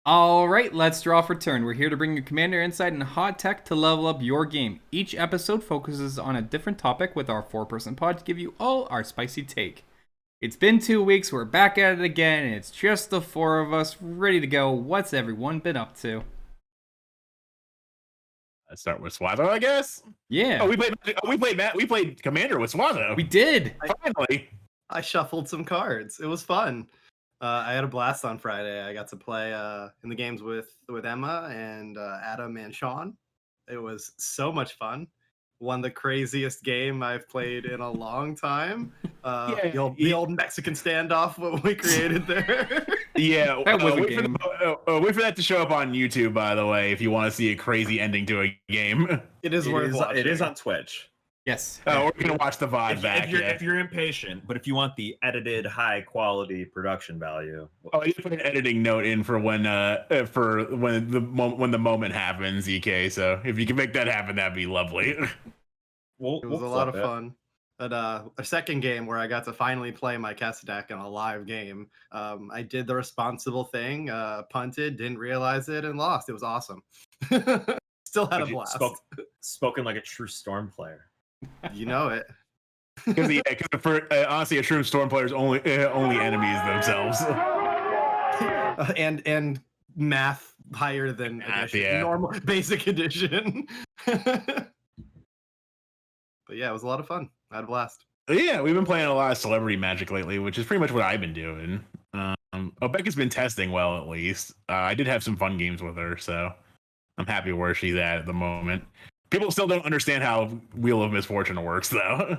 All right, let's draw for turn. We're here to bring you commander insight and hot tech to level up your game. Each episode focuses on a different topic with our four-person pod to give you all our spicy take. It's been 2 weeks, we're back at it again, and it's just the four of us ready to go. What's everyone been up to? Let's start with Swazo, I guess. Yeah. Oh, we played Commander with Swazo. We did. Finally. I shuffled some cards. It was fun. I had a blast on Friday. I got to play in the games with Emma and Adam and Sean. It was so much fun. Won the craziest game I've played in a long time. The old Mexican standoff what we created there. Yeah, That was a game. Wait for that to show up on YouTube, by the way, if you want to see a crazy ending to a game. It is worth watching. It is on Twitch. Yes. We're gonna watch the VOD back. If you're impatient, but if you want the edited, high quality production value, You put an editing note in for when the moment happens, EK. So if you can make that happen, that'd be lovely. It was a lot of fun. But a second game where I got to finally play my Kessa deck in a live game. I did the responsible thing, punted, didn't realize it, and lost. It was awesome. Still had a blast. Spoken like a true Storm player. You know it. Because honestly, a true Storm player's only enemies themselves. and math higher than edition, normal basic edition. But yeah, it was a lot of fun. I had a blast. Yeah, we've been playing a lot of celebrity magic lately, which is pretty much what I've been doing. Becca's been testing well, at least. I did have some fun games with her, so I'm happy where she's at the moment. People still don't understand how Wheel of Misfortune works, though.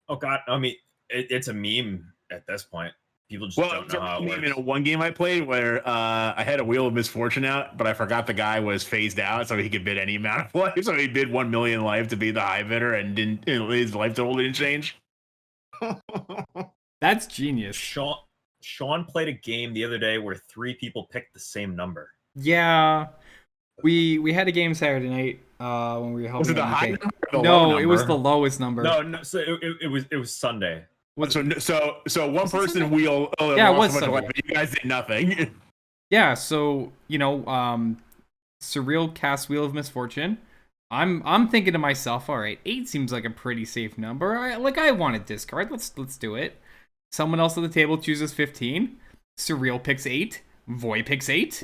Oh God, I mean, it's a meme at this point. People just don't know how it works. In one game I played where I had a Wheel of Misfortune out, but I forgot the guy was phased out, so he could bid any amount of life. So he bid 1 million life to be the high bidder, and his life total didn't change. That's genius. Sean played a game the other day where 3 people picked the same number. Yeah. We had a game Saturday night when we were helping. Was it the high number or the low No, number? it was the lowest number. No. So it was Sunday. So one person wheel. Yeah, it was so much Sunday. life, but you guys did nothing. Yeah, so Surreal cast Wheel of Misfortune. I'm thinking to myself, all right, 8 seems like a pretty safe number. I want to discard. Let's do it. Someone else at the table chooses 15. Surreal picks 8. Voy picks 8.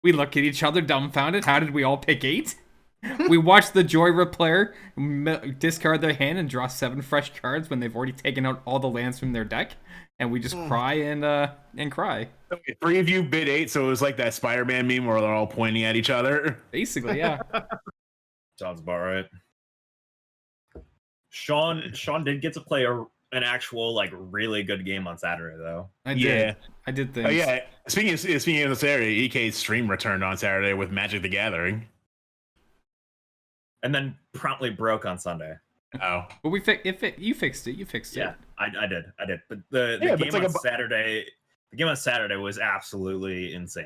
We look at each other dumbfounded. How did we all pick 8? We watch the Joyra player discard their hand and draw 7 fresh cards when they've already taken out all the lands from their deck, and we just cry and cry. Okay, 3 of you bid 8, so it was like that Spider-Man meme where they're all pointing at each other. Basically, yeah. Sounds about right. Sean did get to play an actual really good game on Saturday though. I did things. Oh yeah. Speaking of this area, EK's stream returned on Saturday with Magic the Gathering. And then promptly broke on Sunday. Oh. But you fixed it. You fixed it. Yeah, I did. But the game on Saturday was absolutely insane.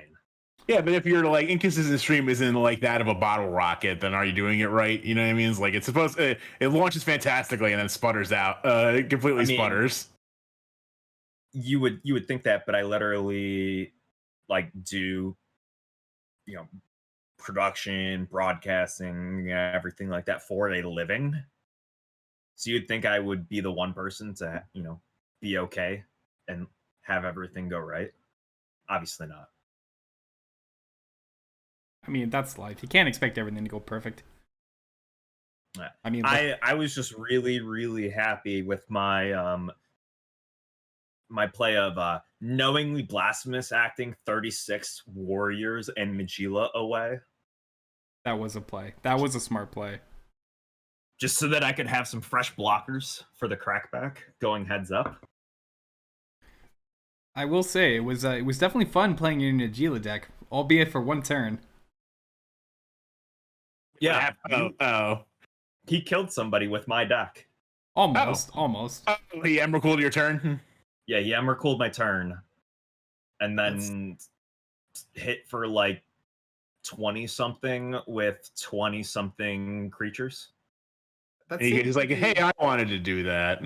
Yeah, but if your inconsistent stream isn't like that of a bottle rocket, then are you doing it right? You know what I mean? It's like it's supposed it launches fantastically and then sputters out. It completely sputters. You would think that, but I literally do production, broadcasting, everything like that for a living. So you'd think I would be the one person to be okay and have everything go right. Obviously not. I mean, that's life. You can't expect everything to go perfect. I mean, I was just really, really happy with my my play of knowingly blasphemous acting 36 warriors and Magilla away. that was a play. That was a smart play. Just so that I could have some fresh blockers for the crackback going heads up. I will say it was definitely fun playing in a Gila deck, albeit for one turn. Yeah. Oh. He killed somebody with my deck. Almost. Oh, he Emrakul your turn. Yeah, he Emrakul my turn. And then hit for 20-something with 20-something creatures. He's like, hey, I wanted to do that.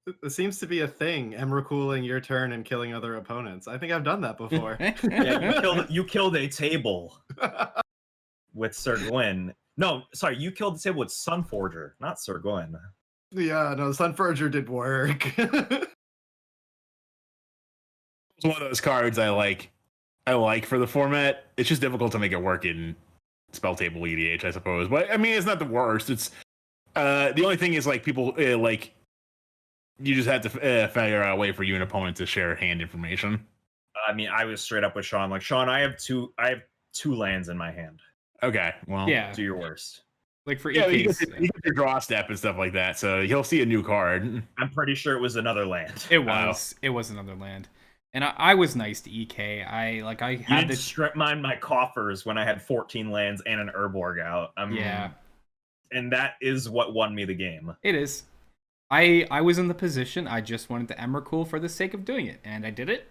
It seems to be a thing. Emrakuling your turn and killing other opponents. I think I've done that before. Yeah, you killed a table with Sir Gwyn. No, sorry, you killed the table with Sunforger, not Sir Gwyn. Yeah, no, Sunforger did work. It's one of those cards I like for the format. It's just difficult to make it work in Spell Table EDH, I suppose. But I mean, it's not the worst. It's the only thing is like people like you just have to figure out a way for you and opponent to share hand information. I mean, I was straight up with Sean. Like, Sean, I have two lands in my hand. Okay, well, Yeah, Do your worst. like for yeah, you EKs, get your draw step and stuff like that, so he'll see a new card. I'm pretty sure it was another land. it was another land, and I was nice to EK. I You had didn't this. strip mine my coffers when I had 14 lands and an Urborg out. Yeah, And that is what won me the game. it is. I was in the position. I just wanted to Emrakul for the sake of doing it, and I did it.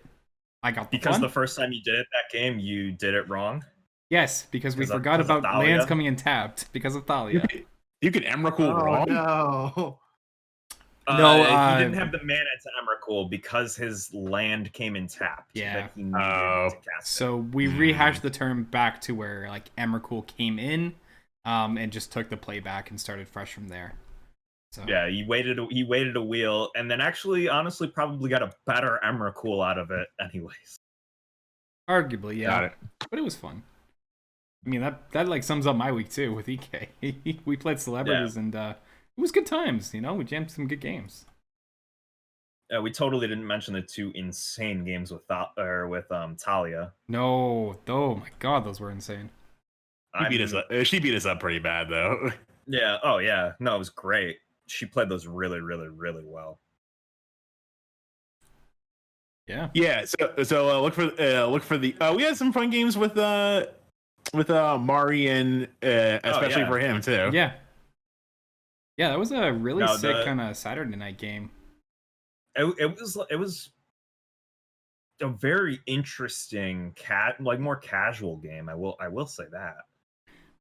I got the Because fun. the first time you did it that game, you did it wrong. Yes, because we 'Cause of- forgot 'cause of about Thalia? lands coming in tapped because of Thalia. You can Emrakul Oh wrong. no. No, he didn't have the mana to Emrakul because his land came in tapped. Yeah. That he needed Oh. to cast it. So we rehashed the term back to where like Emrakul came in, and just took the play back and started fresh from there. So Yeah, he waited a wheel, and then actually, honestly, probably got a better Emrakul out of it, anyways. arguably, yeah, Got it. but it was fun. I mean that like sums up my week too with EK. We played celebrities and it was good times. You know, we jammed some good games. We totally didn't mention the two insane games with Talia. No, oh my god, those were insane. She beat us up pretty bad though. Yeah. Oh yeah. No, it was great. She played those really, really, really well. Yeah. Yeah, so look for the we had some fun games with Mari and especially yeah. for him too. Yeah. Yeah, that was a really No, sick kind of Saturday night game. It was a very interesting more casual game. I will say that.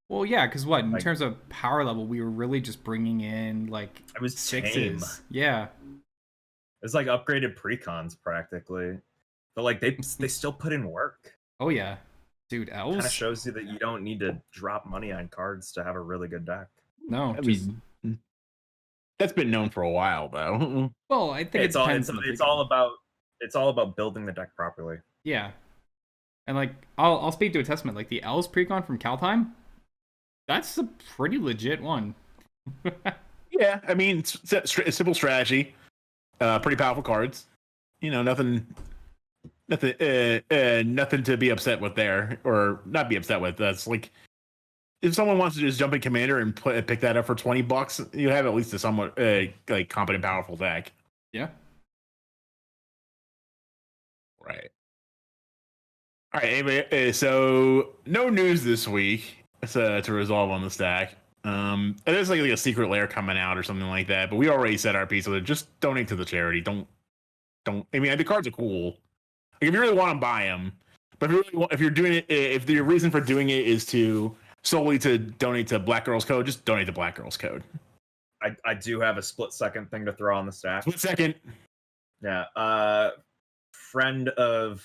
Well, yeah, because what in Like- terms of power level, we were really just bringing in like It was sixes. tame. Yeah. It's like upgraded precons practically, but like they still put in work. Oh yeah, dude, Kind of elves. shows you that you don't need to drop money on cards to have a really good deck. No, I just mean, that's been known for a while though. well, I think It's it all depends on the it's precon. all about building the deck properly. Yeah, and like I'll speak to a testament. Like the elves precon from Kaltheim, that's a pretty legit one. Yeah, I mean, it's simple strategy, pretty powerful cards. You know, nothing to be upset with there, or not be upset with. That's like if someone wants to just jump in commander and pick that up for $20, you have at least a somewhat like competent, powerful deck. Yeah. Right. All right. Anyway, so no news this week to resolve on the stack. There's like a secret layer coming out or something like that, but we already said our piece of it. Just donate to the charity. Don't. I mean, the cards are cool. Like if you really want them, buy them. But if you're doing it, if the reason for doing it is solely to donate to Black Girls Code, just donate to Black Girls Code. I do have a split second thing to throw on the stack. Split second. Yeah. Friend of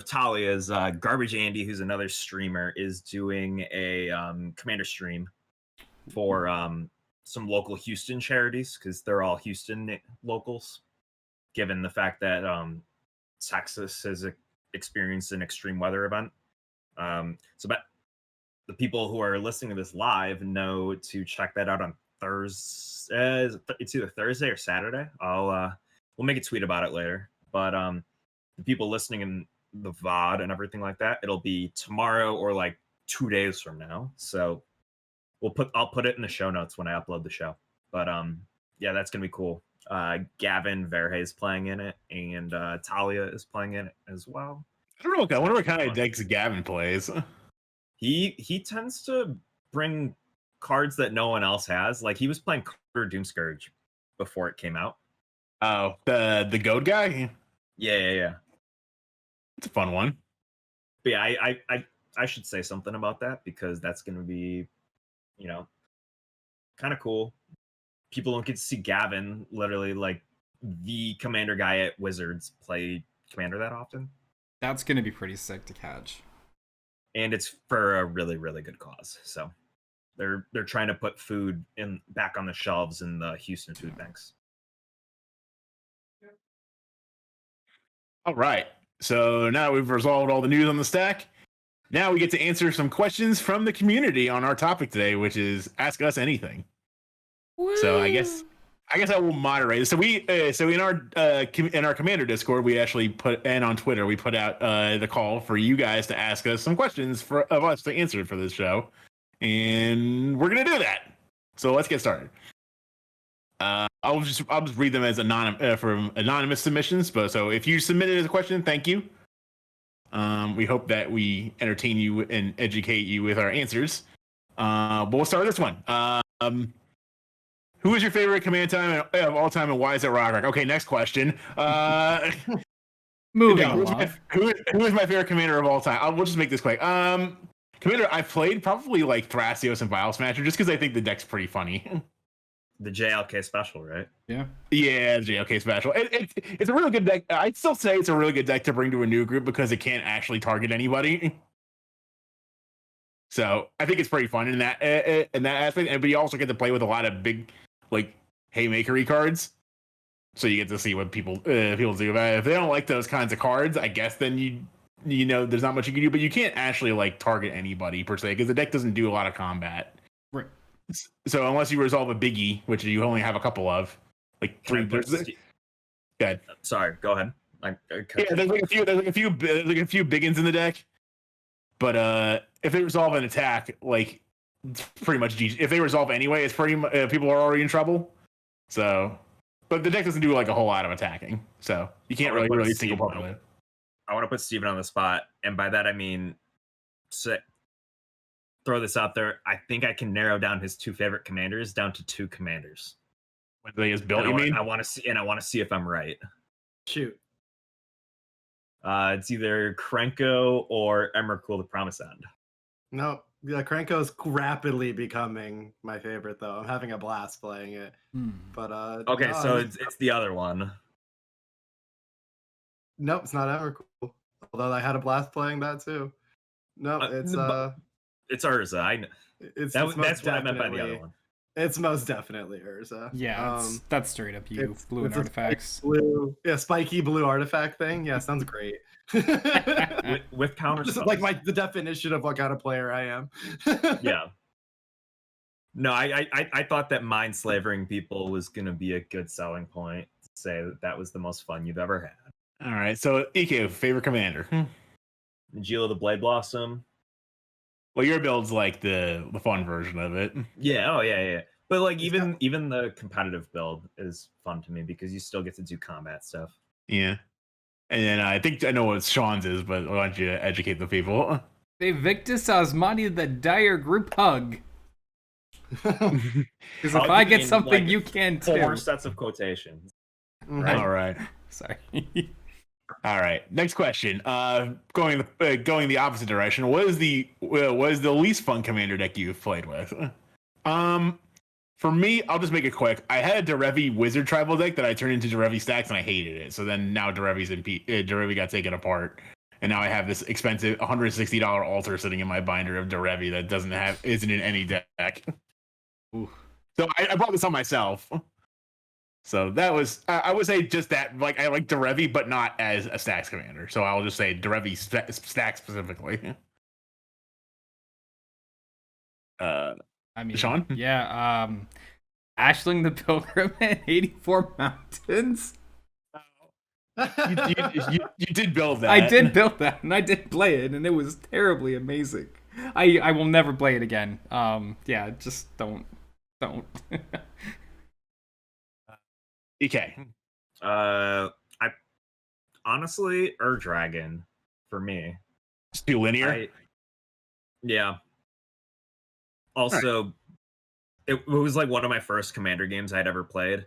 Talia's, Garbage Andy, who's another streamer, is doing a commander stream for some local Houston charities because they're all Houston locals. Given the fact that Texas has experienced an extreme weather event, so but the people who are listening to this live know to check that out on Thursday. It's either Thursday or Saturday. We'll make a tweet about it later. But the people listening in the VOD and everything like that, it'll be tomorrow or like 2 days from now. So I'll put it in the show notes when I upload the show. But yeah, that's gonna be cool. Gavin Verhey is playing in it, and Talia is playing in it as well. I don't know. I wonder what kind of decks Gavin plays. He tends to bring cards that no one else has. Like he was playing Carter Doomscourge before it came out. Oh, the goat guy. Yeah. It's a fun one. But yeah, I should say something about that because that's going to be, kind of cool. people don't get to see Gavin, literally like the commander guy at Wizards, play commander that often. That's gonna be pretty sick to catch. And it's for a really, really good cause. So they're trying to put food back on the shelves in the Houston food banks. All right. So now we've resolved all the news on the stack. Now we get to answer some questions from the community on our topic today, which is ask us anything. Woo. So I guess I will moderate. So in our commander Discord, we actually put, and on Twitter, we put out the call for you guys to ask us some questions of us to answer for this show, and we're gonna do that. So let's get started. I'll just read them as from anonymous submissions. But so if you submitted a question, thank you. We hope that we entertain you and educate you with our answers. But we'll start with this one. Who is your favorite command time of all time, and why is it Rock? Okay, next question. Moving who is my favorite commander of all time? We'll just make this quick. Commander I've played probably like Thrasios and Vile Smasher, just because I think the deck's pretty funny. The JLK special, right? Yeah. Yeah, JLK special. It's a really good deck. I'd still say it's a really good deck to bring to a new group because it can't actually target anybody. So I think it's pretty fun in that aspect. But you also get to play with a lot of big, like, haymakery cards. So you get to see what people do about it. If they don't like those kinds of cards, I guess then you know there's not much you can do. But you can't actually like target anybody per se because the deck doesn't do a lot of combat. Right. So unless you resolve a biggie, which you only have a couple of, like three. Go ahead. Sorry, go ahead. There's like a few big ones in the deck, but if they resolve an attack, like it's pretty much GG. If they resolve anyway, it's pretty people are already in trouble. So, but the deck doesn't do like a whole lot of attacking, so you can't really single pop it. I want to put Steven on the spot, and by that I mean, throw this out there. I think I can narrow down his two favorite commanders down to two commanders. What they is built? You mean? I want to see if I'm right. Shoot. It's either Krenko or Emrakul the Promised End. No, yeah, Krenko's rapidly becoming my favorite though. I'm having a blast playing it. But okay, no, so it's the other one. Nope, it's not Emrakul. Although I had a blast playing that too. No, it's Urza. That's what I meant by the other one. It's most definitely Urza. Yeah, that's straight up you. Blue and artifacts. Spiky blue artifact thing. Yeah, sounds great. with counter Just spells. like the definition of what kind of player I am. Yeah. No, I thought that mind slavering people was gonna be a good selling point to say that was the most fun you've ever had. All right, so EK, favorite commander. Najila the Blade Blossom. Well, your build's like the fun version of it. Yeah, yeah. But like even the competitive build is fun to me because you still get to do combat stuff. Yeah. And then I think I know what Sean's is, but why don't you educate the people? Victus Osmani the Dire Group Hug. Because if I get something, like, you can too. 4 sets of quotations. Right? All right. Sorry. All right. Next question. Going the opposite direction. What is the least fun commander deck you've played with? For me, I'll just make it quick. I had a Derevi Wizard tribal deck that I turned into Derevi stacks, and I hated it. So then now Derevi got taken apart, and now I have this expensive $160 altar sitting in my binder of Derevi that isn't in any deck. Ooh. So I brought this on myself. So that was, I would say just that, like, I like Derevi, but not as a stacks commander. So I'll just say Derevi stacks specifically. I mean, Sean? Yeah, Ashling the Pilgrim and 84 Mountains. You did build that. I did build that, and I did play it, and it was terribly amazing. I will never play it again. Yeah, just don't. EK. I honestly, Dragon for me. It's too linear. Yeah. Also, it was like one of my first commander games I'd ever played.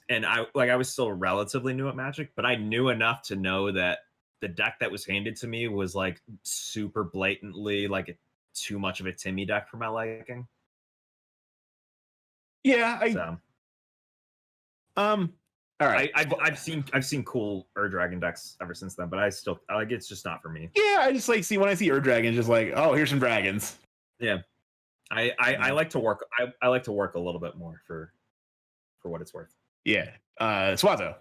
And I was still relatively new at Magic, but I knew enough to know that the deck that was handed to me was like super blatantly like too much of a Timmy deck for my liking. Yeah, So all right. I've seen cool Dragon decks ever since then, but I still like it's just not for me. Yeah, I just like see when I see Dragons, just like, oh, here's some dragons. Yeah, I like to work. I like to work a little bit more for what it's worth. Yeah. Swazo.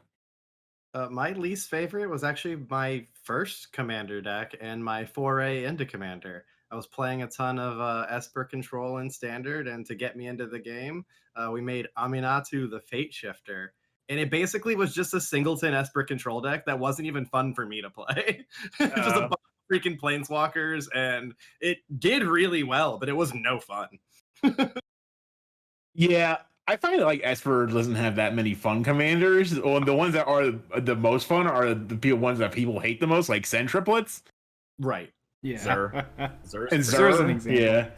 My least favorite was actually my first Commander deck and my foray into Commander. I was playing a ton of Esper Control in Standard, and to get me into the game, we made Aminatu the Fate Shifter. And it basically was just a singleton Esper Control deck that wasn't even fun for me to play. It was just a bunch of freaking Planeswalkers, and it did really well, but it was no fun. Yeah, I find like Esper doesn't have that many fun commanders. Well, the ones that are the most fun are the ones that people hate the most, like Centriplets. Right. Yeah. Zur. And Zur's an Zur. example. Yeah.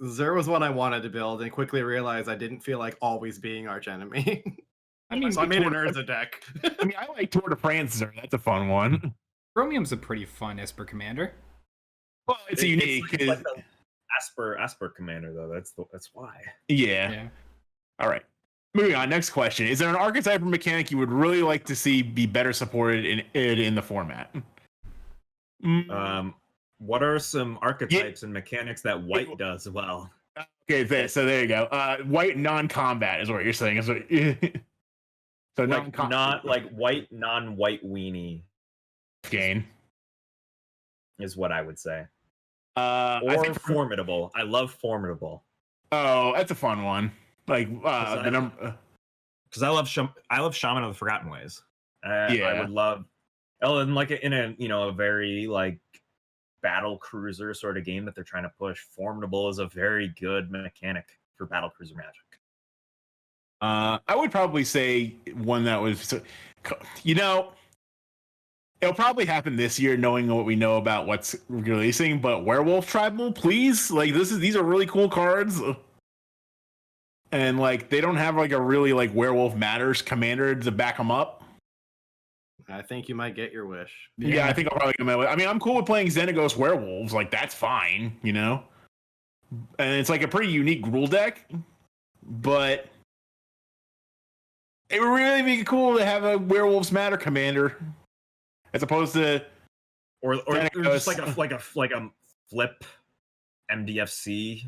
Zur was one I wanted to build, and quickly realized I didn't feel like always being archenemy. I mean, So I made an Urza deck. I mean, I like Tour de France Zur. That's a fun one. Chromium's a pretty fun Esper commander. Well, it's unique. It's like the Asper commander though. That's why. Yeah. All right. Moving on. Next question: is there an archetype or mechanic you would really like to see be better supported in the format? What are some archetypes and mechanics that White does well? Okay, so there you go. White non-combat is what you're saying. Is what, so like not like white non-white weenie gain is what I would say. Or formidable. I love formidable. Oh, that's a fun one. Like the number because I love Shaman of the Forgotten Ways. Yeah, I would love. Oh, and like in a a very like battle cruiser sort of game that they're trying to push. Formidable is a very good mechanic for battle cruiser Magic. I would probably say one that was, it'll probably happen this year, knowing what we know about what's releasing. But Werewolf Tribal, please, like these are really cool cards, and like they don't have like a really like Werewolf Matters commander to back them up. I think you might get your wish. Yeah, I think I'll probably come out with. I mean, I'm cool with playing Xenagos Werewolves, like that's fine, and it's like a pretty unique rule deck, but it would really be cool to have a Werewolves Matter commander, as opposed to or just like a flip MDFC.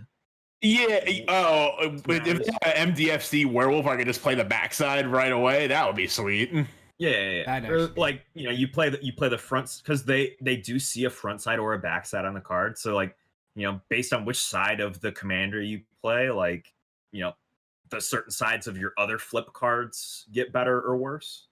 Yeah. Oh, but if MDFC Werewolf, I could just play the backside right away. That would be sweet. Yeah. Or like you play the fronts because they do see a front side or a backside on the card. So like based on which side of the commander you play, like the certain sides of your other flip cards get better or worse.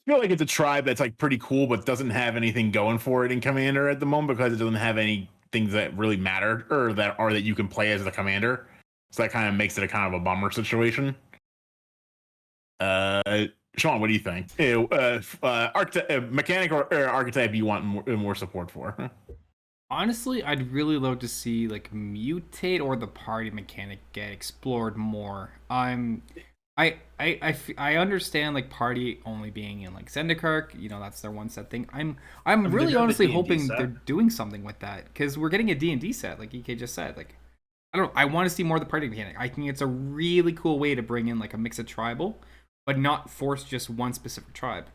I feel like it's a tribe that's like pretty cool, but doesn't have anything going for it in Commander at the moment because it doesn't have any things that really matter or that you can play as the commander. So that kind of makes it a kind of a bummer situation. Sean, what do you think? Mechanic or archetype you want more support for? Honestly, I'd really love to see like mutate or the party mechanic get explored more. I understand like party only being in like Zendikar, that's their one set thing. I'm really honestly hoping they're doing something with that because we're getting a D&D set, like EK just said. Like I don't know, I want to see more of the party mechanic. I think it's a really cool way to bring in like a mix of tribal, but not force just one specific tribe.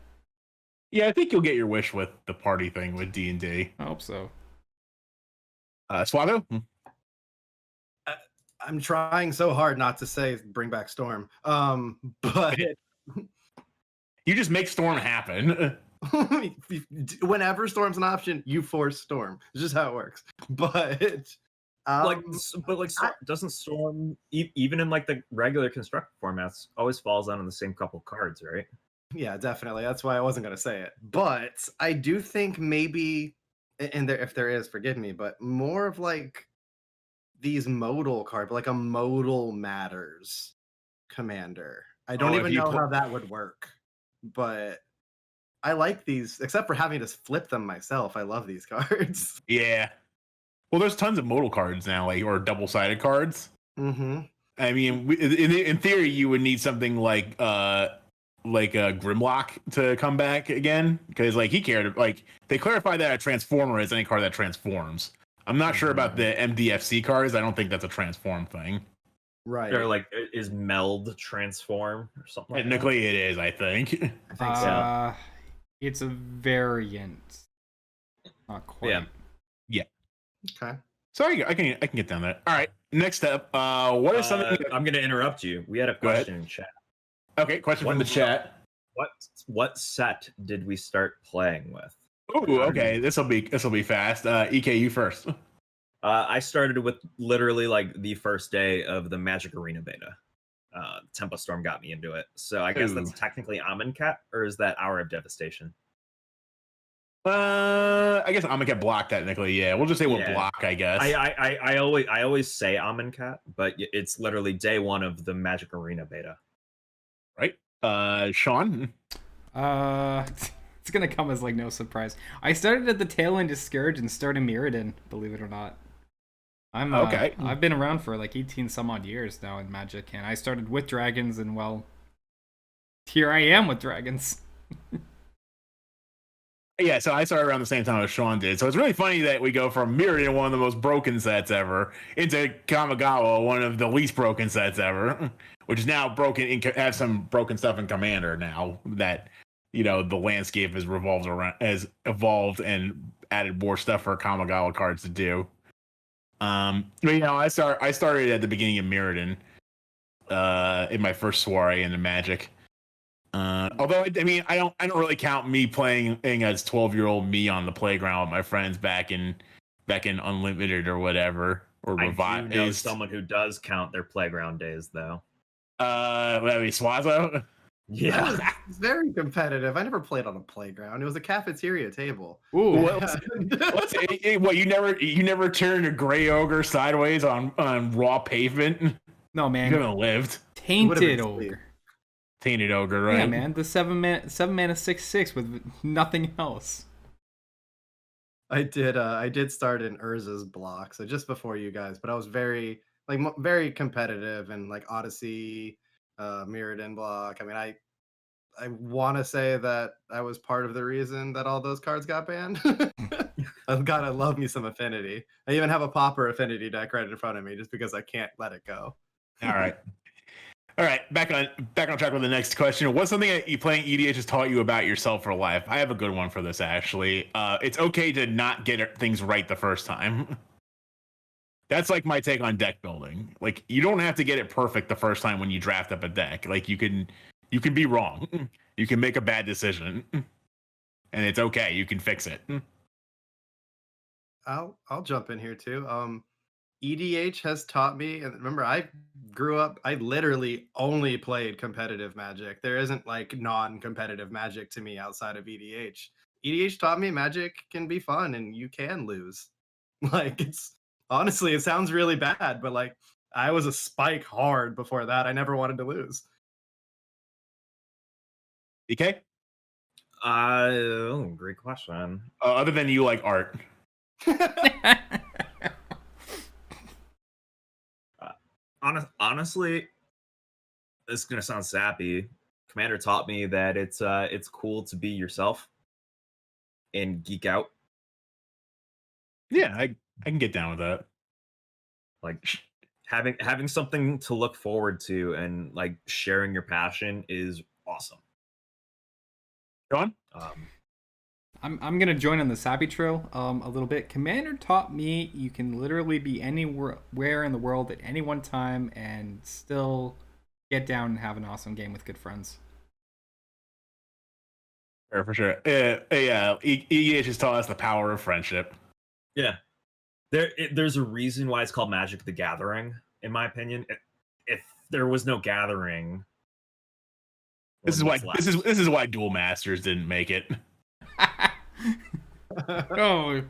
Yeah, I think you'll get your wish with the party thing with D&D. I hope so. Swado? I'm trying so hard not to say bring back Storm. But you just make Storm happen. Whenever Storm's an option, you force Storm. It's just how it works. But doesn't Storm even in like the regular construct formats always falls on the same couple cards, right? Yeah, definitely. That's why I wasn't going to say it. But I do think maybe, and if there is, forgive me, but more of like these modal cards, like a modal matters commander. I don't even know how that would work, but I like these, except for having to flip them myself. I love these cards. Yeah. Well, there's tons of modal cards now, like or double-sided cards. Mm-hmm. I mean, in theory, you would need something like a Grimlock to come back again, because like he cared. Like they clarified that a transformer is any card that transforms. I'm not sure about the MDFC cards. I don't think that's a transform thing. Right. Or like, is meld transform or something like that? Technically, it is. I think. I think so. It's a variant. Not quite. Yeah. Okay. Sorry, I can get down there. All right. Next up, what is something? I'm going to interrupt you. We had a Go ahead. question in chat. Okay, question from the chat. What set did we start playing with? Ooh, okay. This will be fast. EK, you first. I started with literally like the first day of the Magic Arena beta. Tempo Storm got me into it. So I guess that's technically Amonkhet, or is that Hour of Devastation? I guess Amonkhet block technically. Yeah, we'll just say we'll block. I guess. I always say Amonkhet, but it's literally day one of the Magic Arena beta. Right. Sean. It's gonna come as like no surprise. I started at the tail end of Scourge and started Mirrodin, believe it or not. I'm okay. I've been around for like 18 some odd years now in Magic, and I started with dragons, and well, here I am with dragons. Yeah, so I started around the same time as Sean did. So it's really funny that we go from Mirrodin, one of the most broken sets ever, into Kamigawa, one of the least broken sets ever, which is now broken. Have some broken stuff in Commander now that the landscape has evolved and added more stuff for Kamigawa cards to do. But I started at the beginning of Mirrodin, in my first soiree into Magic. Although I mean I don't really count me playing as 12-year-old me on the playground with my friends back in Unlimited or whatever, or Revive. I do know someone who does count their playground days though. That be Swazo. Yeah, it's very competitive. I never played on a playground. It was a cafeteria table. Ooh, what you never turned a gray ogre sideways on raw pavement? No, man. You haven't lived. Tainted ogre. Tainted ogre, right? Yeah, man. The 7-mana 6/6 with nothing else. I did start in Urza's block, so just before you guys, but I was very competitive and like Odyssey, Mirrodin block. I mean, I want to say that I was part of the reason that all those cards got banned. Oh God, I love me some Affinity. I even have a Pauper Affinity deck right in front of me just because I can't let it go. All right. Back on track with the next question. What's something that you playing EDH has taught you about yourself for life? I have a good one for this actually. It's okay to not get things right the first time. That's like my take on deck building. Like you don't have to get it perfect the first time when you draft up a deck. Like you can be wrong. You can make a bad decision, and it's okay. You can fix it. I'll jump in here too. EDH has taught me, and remember, I grew up. I literally only played competitive Magic. There isn't like non-competitive Magic to me outside of EDH. EDH taught me Magic can be fun, and you can lose. Like honestly, it sounds really bad, but like I was a spike hard before that. I never wanted to lose. DK? Great question. Other than you like art. Honestly, this is gonna sound sappy. Commander taught me that it's cool to be yourself and geek out. Yeah, I can get down with that. Like having something to look forward to and like sharing your passion is awesome. John? I'm gonna join on the sappy trail a little bit. Commander taught me you can literally be anywhere in the world at any one time and still get down and have an awesome game with good friends. For sure. EDH has taught us the power of friendship. Yeah, there's a reason why it's called Magic the Gathering. In my opinion, if there was no gathering, this is why Duel Masters didn't make it. Oh,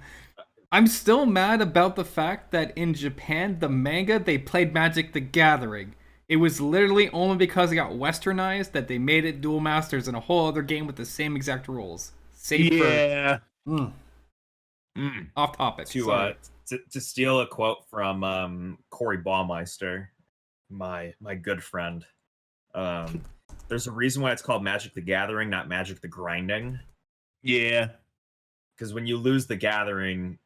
I'm still mad about the fact that in Japan, the manga, they played Magic the Gathering. It was literally only because it got westernized that they made it Duel Masters in a whole other game with the same exact rules. Off topic. To steal a quote from Corey Baumeister, my good friend. There's a reason why it's called Magic the Gathering, not Magic the Grinding. Yeah. Because when you lose the gathering,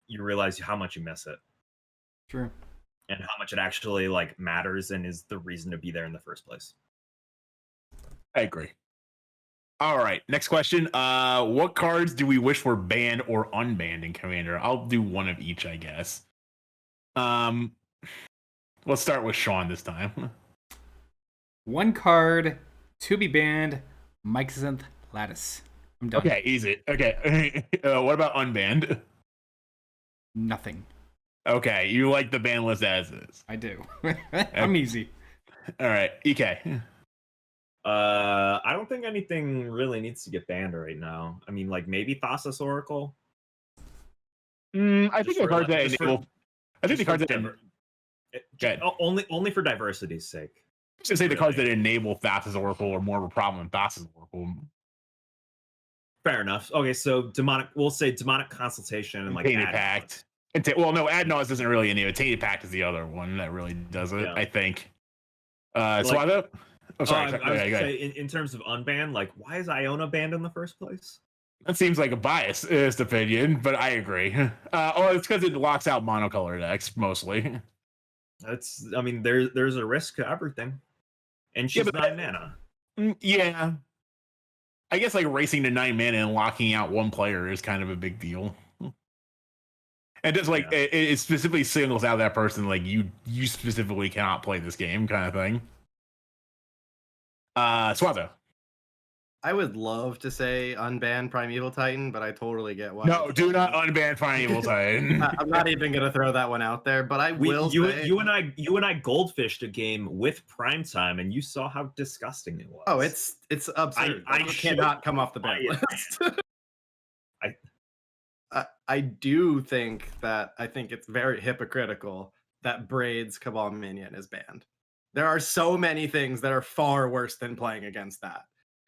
you realize how much you miss it. True. and how much it actually like matters and is the reason to be there in the first place. I agree. All right, next question. What cards do we wish were banned or unbanned in Commander? I'll do one of each, I guess. Let's start with Sean this time. One card to be banned, Myxanth Lattice. I'm done. Okay, easy. Okay, what about unbanned? Nothing. Okay, you like the ban list as is. I do. I'm easy. All right, EK. I don't think anything really needs to get banned right now. I mean, like maybe Thassa's Oracle. I think the cards that enable. I think the cards that only for diversity's sake. I was gonna say the cards that enable Thassa's Oracle are more of a problem than Thassa's Oracle. Fair enough. Okay, so we'll say demonic consultation and like Tainted Pact. Well, no, Adnaz doesn't really enable. Tainted Pact is the other one that really does it. Yeah. I think. Swatho? Oh, sorry. I was gonna say, in terms of unbanned, like, why is Iona banned in the first place? That seems like a biased opinion, but I agree. It's because it locks out monocolor decks mostly. I mean, there's a risk to everything, and she's 9 mana. Yeah, I guess like racing to 9 mana and locking out one player is kind of a big deal. And just like it specifically singles out that person, like you specifically cannot play this game, kind of thing. Swatho. I would love to say unban Primeval Titan, but I totally get why. No, do not unban Primeval Titan. I'm not even gonna throw that one out there, but you and I goldfished a game with Primetime, and you saw how disgusting it was. Oh, it's absurd. I cannot come off the ban list. I do think it's very hypocritical that Braid's Cabal Minion is banned. There are so many things that are far worse than playing against that.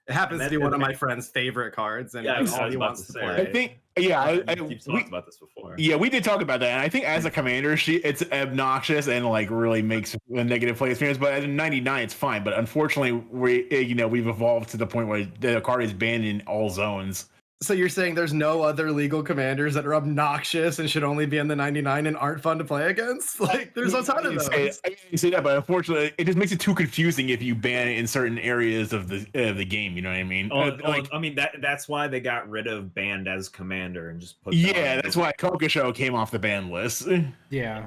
It happens to be one of my friend's favorite cards, and all he wants to play. I think, we've talked about this before. Yeah, we did talk about that, and I think as a commander, it's obnoxious and like really makes a negative play experience. But at 99, it's fine. But unfortunately, we've evolved to the point where the card is banned in all zones. So you're saying there's no other legal commanders that are obnoxious and should only be in the 99 and aren't fun to play against? Like, there's a ton of those. I say that, but unfortunately, it just makes it too confusing if you ban it in certain areas of the game. You know what I mean? I mean that's why they got rid of banned as commander and just put. Yeah, that's why Kokosho came off the ban list. Yeah,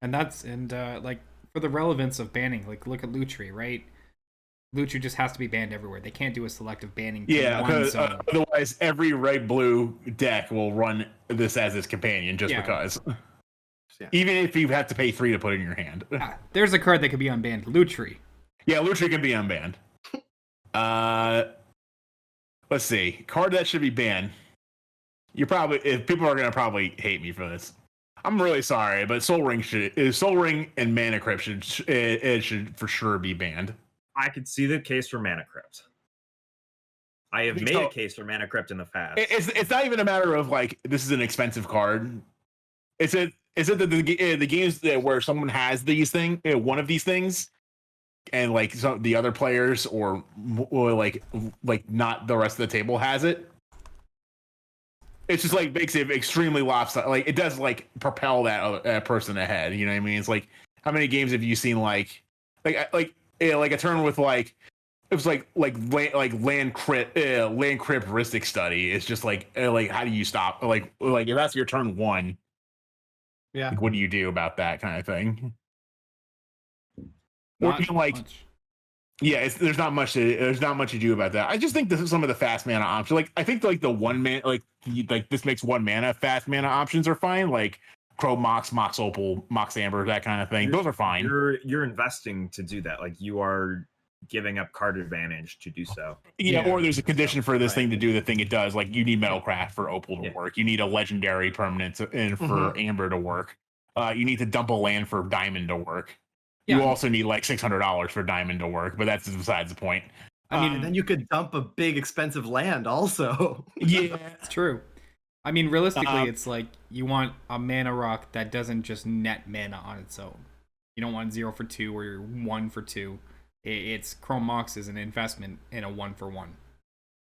and like for the relevance of banning, like look at Lutri, right? Lutri just has to be banned everywhere. They can't do a selective banning. Yeah, because otherwise every red-blue deck will run this as its companion just because. Yeah. Even if you have to pay 3 to put it in your hand. There's a card that could be unbanned. Lutri. Yeah, Lutri can be unbanned. Let's see. Card that should be banned. If people are going to probably hate me for this. I'm really sorry, but Soul Ring and Mana Crypt should for sure be banned. I could see the case for Mana Crypt. I have made a case for Mana Crypt in the past. It's not even a matter of like this is an expensive card. It's that the games where someone has one of these things, and like the other players or like not the rest of the table has it. It's just like makes it extremely lopsided. Like it does like propel that person ahead. You know what I mean? It's like how many games have you seen like a turn with like it was like land crypt ristic study. It's just like how do you stop like if that's your turn 1? Yeah, like, what do you do about that kind of thing? Not much. Yeah, there's not much to do about that. I just think this is some of the fast mana options. Like I think like the 1 mana like this makes 1 mana fast mana options are fine. Like Crow Mox Opal, Mox Amber, that kind of thing. Those are fine. You're investing to do that. Like you are giving up card advantage to do so. Yeah, or there's a condition for this thing to do the thing it does. Like you need Metalcraft for Opal to work. You need a legendary permanent for Amber to work. You need to dump a land for Diamond to work. Yeah. You also need like $600 for Diamond to work, but that's besides the point. I mean, and then you could dump a big expensive land also. Yeah, it's true. I mean, realistically, it's like you want a mana rock that doesn't just net mana on its own. You don't want 0 for 2 or 1 for 2. It's Chrome Mox is an investment in a 1 for 1.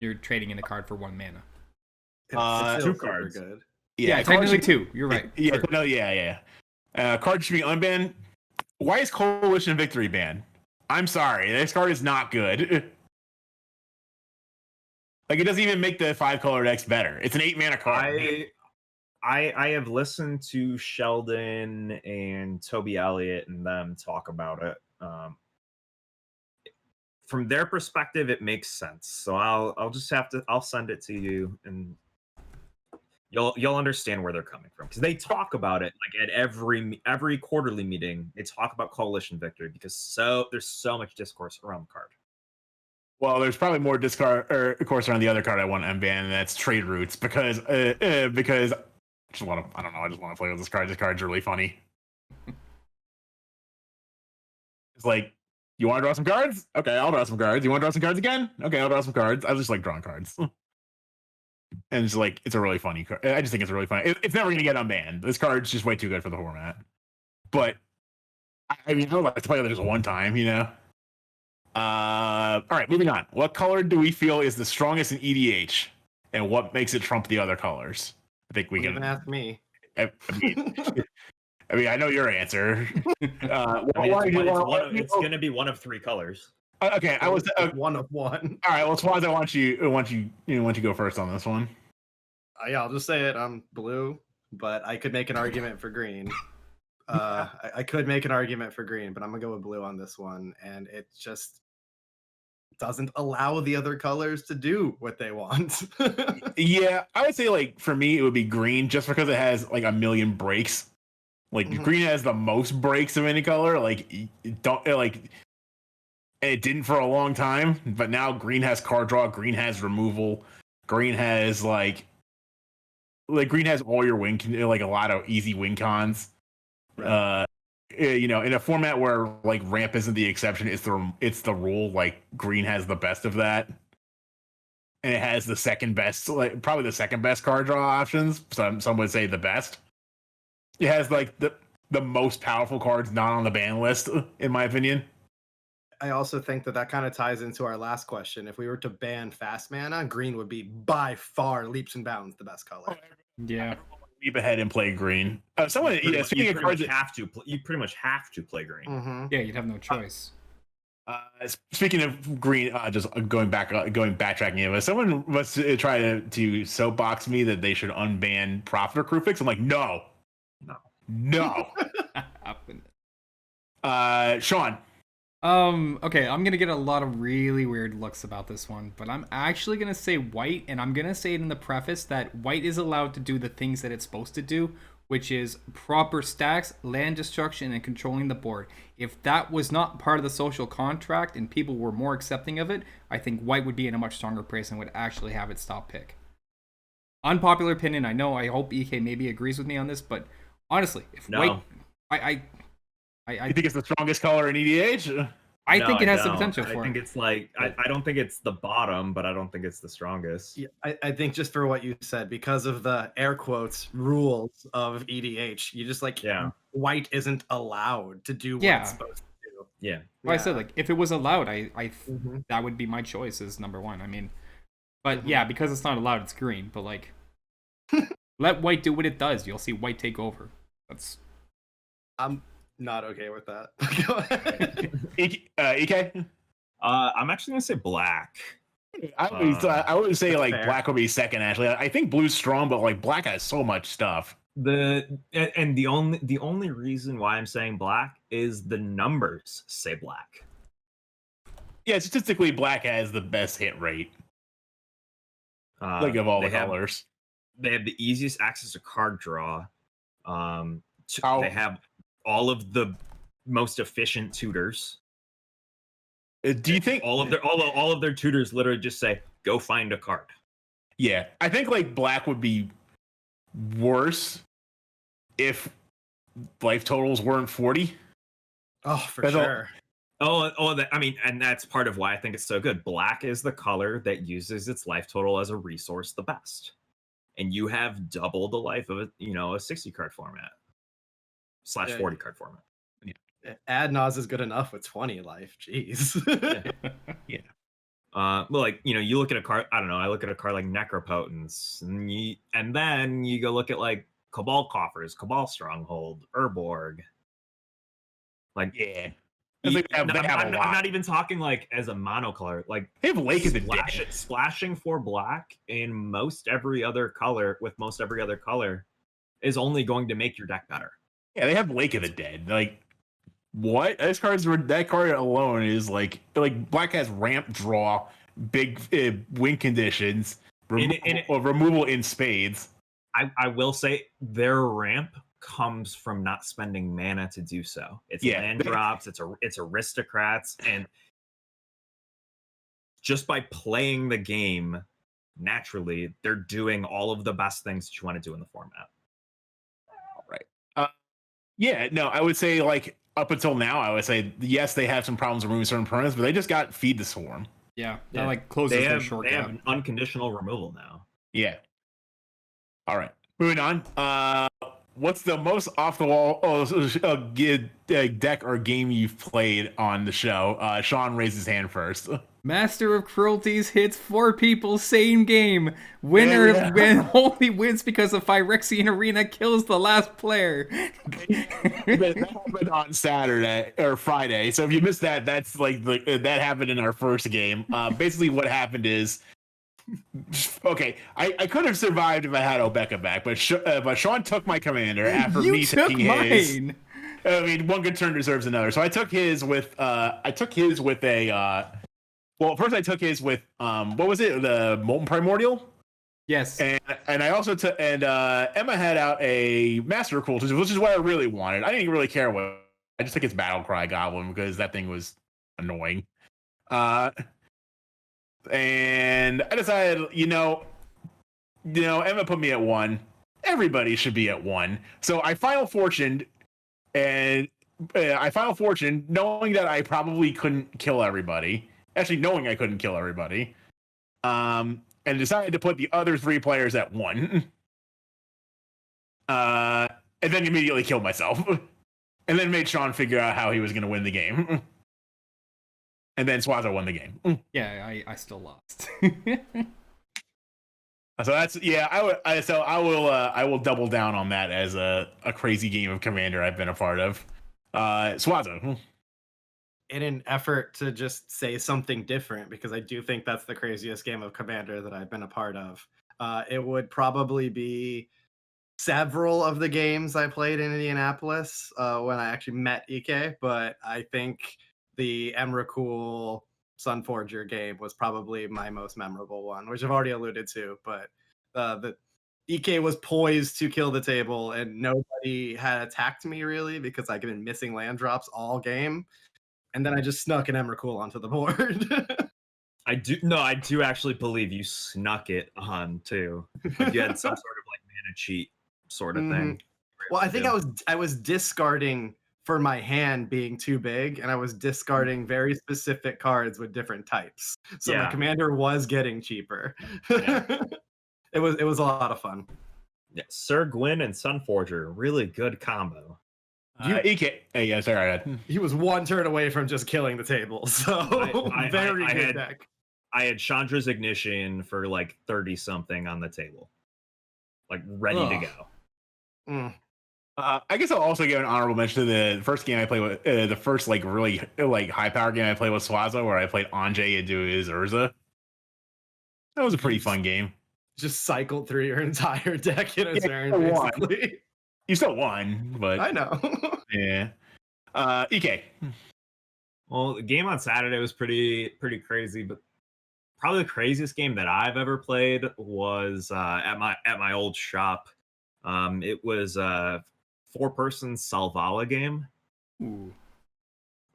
You're trading in a card for 1 mana. It's 2 cards. Good. Yeah, technically 2. You're right. Yeah, sure. No, yeah. Cards should be unbanned. Why is Coalition Victory banned? I'm sorry, this card is not good. Like, it doesn't even make the 5-color decks better. It's an 8-mana card. I have listened to Sheldon and Toby Elliott and them talk about it. From their perspective, it makes sense. So I'll just have to send it to you, and you'll understand where they're coming from, because they talk about it like at every quarterly meeting. They talk about Coalition Victory because there's so much discourse around the card. Well, there's probably more discourse around the other card I want Unbanned, and that's Trade Routes, because I just want to play with this card. This card's really funny. It's like, you want to draw some cards? Okay, I'll draw some cards. You want to draw some cards again? Okay, I'll draw some cards. I just like drawing cards. And it's like, it's a really funny card. I just think it's really funny. It's never going to get unbanned. This card's just way too good for the format. But, I mean, I would like to play with it just one time, you know? All right, moving on. What color do we feel is the strongest in EDH, and what makes it trump the other colors? I think we can ask me. I mean, I know your answer. It's going to be one of 3 colors. Okay, I was one of one. All right, well, Swaz, I want you go first on this one. Yeah, I'll just say it. I'm blue, but I could make an argument for green. I could make an argument for green, but I'm gonna go with blue on this one, and it just doesn't allow the other colors to do what they want. Yeah, I would say, like, for me, it would be green, just because it has like a million breaks. Like, green has the most breaks of any color. Like, it didn't for a long time, but now green has card draw, green has removal, green has like green has all your win, like a lot of easy win cons. Right. You know, in a format where like ramp isn't the exception, it's the rule. Like, green has the best of that, and it has the second best, like probably the second best card draw options. Some would say the best. It has like the most powerful cards not on the ban list, in my opinion. I also think that kind of ties into our last question. If we were to ban fast mana, green would be by far leaps and bounds the best color. Yeah. Leap ahead and play green. Speaking of cards, you pretty much have to play green. Mm-hmm. Yeah, you'd have no choice. Speaking of green, just backtracking. If someone wants to try to soapbox me that they should unban Profit or Crucifix, I'm like, no. Sean. Okay, I'm gonna get a lot of really weird looks about this one, but I'm actually gonna say white, and I'm gonna say it in the preface that white is allowed to do the things that it's supposed to do, which is proper stacks, land destruction, and controlling the board. If that was not part of the social contract and people were more accepting of it, I think white would be in a much stronger place and would actually have its top pick. Unpopular opinion, I know. I hope EK maybe agrees with me on this, but honestly, if white, I think it's the strongest color in EDH. I think it has the potential for it. I think it's like I don't think it's the bottom, but I don't think it's the strongest. Yeah, I think just for what you said, because of the air quotes rules of EDH, you just white isn't allowed to do what it's supposed to do. Yeah. Well, I said, like, if it was allowed, that would be my choice as number one. I mean, but yeah, because it's not allowed, it's green. But like, let white do what it does. You'll see white take over. That's. I'm not okay with that. Go ahead. EK? I'm actually gonna say black. I would say like fair. black would be second. Actually, I think blue's strong, but like black has so much stuff. The only reason why I'm saying black is the numbers say black. Yeah, statistically, black has the best hit rate. Like, of all the colors, they have the easiest access to card draw. They have all of the most efficient tutors. Do you think all of their tutors literally just say, "Go find a card"? Yeah, I think like black would be worse if life totals weren't 40. Oh, for sure. And that's part of why I think it's so good. Black is the color that uses its life total as a resource the best, and you have double the life of a 60 card format / 40 card format. Adnaz is good enough with 20 life. Jeez. Yeah. Well, like, you look at a card. I don't know. I look at a card like Necropotence, and then you go look at like Cabal Coffers, Cabal Stronghold, Urborg. Like, Yeah. It's like they have a I'm lot. not even talking like as a monocolor. Like, They have Lake of the Dead. splashing for black in most every other color is only going to make your deck better. Yeah, they have Lake of the Dead. Like, what? That card alone is like black has ramp draw, big win conditions, removal in spades. I will say their ramp comes from not spending mana to do so. It's land drops, it's aristocrats, and just by playing the game naturally, they're doing all of the best things that you want to do in the format. Right. Yeah, no, I would say like up until now, I would say yes, they have some problems removing certain permanents, but they just got Feed the Swarm. Yeah, that like closes their short They gap. have unconditional removal now. Yeah. All right, moving on. What's the most off the wall deck or game you've played on the show? Sean raised his hand first. Master of Cruelties hits 4 people same game. Winner only wins because a Phyrexian Arena kills the last player. That happened on Saturday or Friday. So if you missed that, that's like that happened in our first game. Basically, what happened is, okay, I could have survived if I had Obeka back, but Sean took my commander after me taking his. I mean, one good turn deserves another. So I took his with a. Well, first I took his with what was it? The Molten Primordial? Yes. And I also took Emma had out a Master of Cruelties, which is what I really wanted. I didn't really care what I just took his Battle Cry Goblin because that thing was annoying. And I decided, Emma put me at 1. Everybody should be at 1. So I Final Fortuned, and knowing that I probably couldn't kill everybody. Actually, knowing I couldn't kill everybody, and decided to put the other 3 players at 1, and then immediately killed myself, and then made Sean figure out how he was going to win the game, and then Swazo won the game. Yeah, I still lost. So that's I will double down on that as a crazy game of Commander I've been a part of. Swazo. In an effort to just say something different, because I do think that's the craziest game of Commander that I've been a part of. It would probably be several of the games I played in Indianapolis when I actually met Ike, but I think the Emrakul Sunforger game was probably my most memorable one, which I've already alluded to, but the Ike was poised to kill the table and nobody had attacked me really because I've been missing land drops all game. And then I just snuck an Emrakul onto the board. I do actually believe you snuck it on too. Like you had some sort of like mana cheat sort of thing. Well, I think I was discarding for my hand being too big, and I was discarding very specific cards with different types. So my commander was getting cheaper. Yeah. It was a lot of fun. Yeah, Sir Gwyn and Sunforger, really good combo. Yeah, sorry. He was 1 turn away from just killing the table, so very good deck. I had Chandra's Ignition for like 30 something on the table, like ready to go. I guess I'll also give an honorable mention to the first game I played with, the first like really like high power game I played with Swazo, where I played Anjay into his Urza. That was a pretty fun game. Just cycled through your entire deck in a turn, basically. You still won, but I know. Yeah. Ike. Well, the game on Saturday was pretty crazy, but probably the craziest game that I've ever played was at my old shop. It was a 4-person Salvala game. Ooh.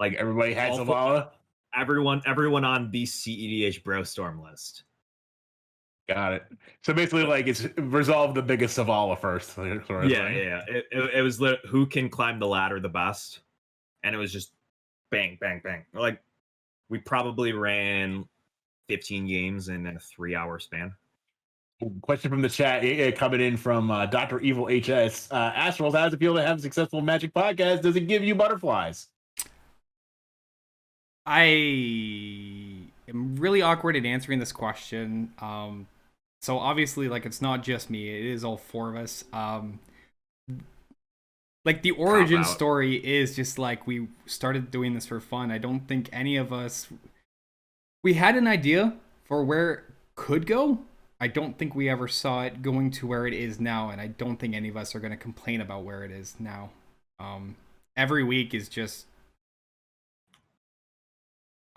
Like everybody had Salvala? Everyone on the CEDH Brostorm list. Got it. So basically, like, it's resolve the biggest Savala first. Sort of yeah. It was who can climb the ladder the best, and it was just bang, bang, bang. Like we probably ran 15 games in a 3-hour span. Question from the chat coming in from Dr. Evil HS. Astral, how does it feel to have a successful Magic podcast? Does it give you butterflies? I am really awkward at answering this question. So obviously, like, it's not just me; it is all 4 of us. Like, the origin out. story is just like, we started doing this for fun. I don't think any of us, we had an idea for where it could go. I don't think we ever saw it going to where it is now, and I don't think any of us are going to complain about where it is now. Every week is just,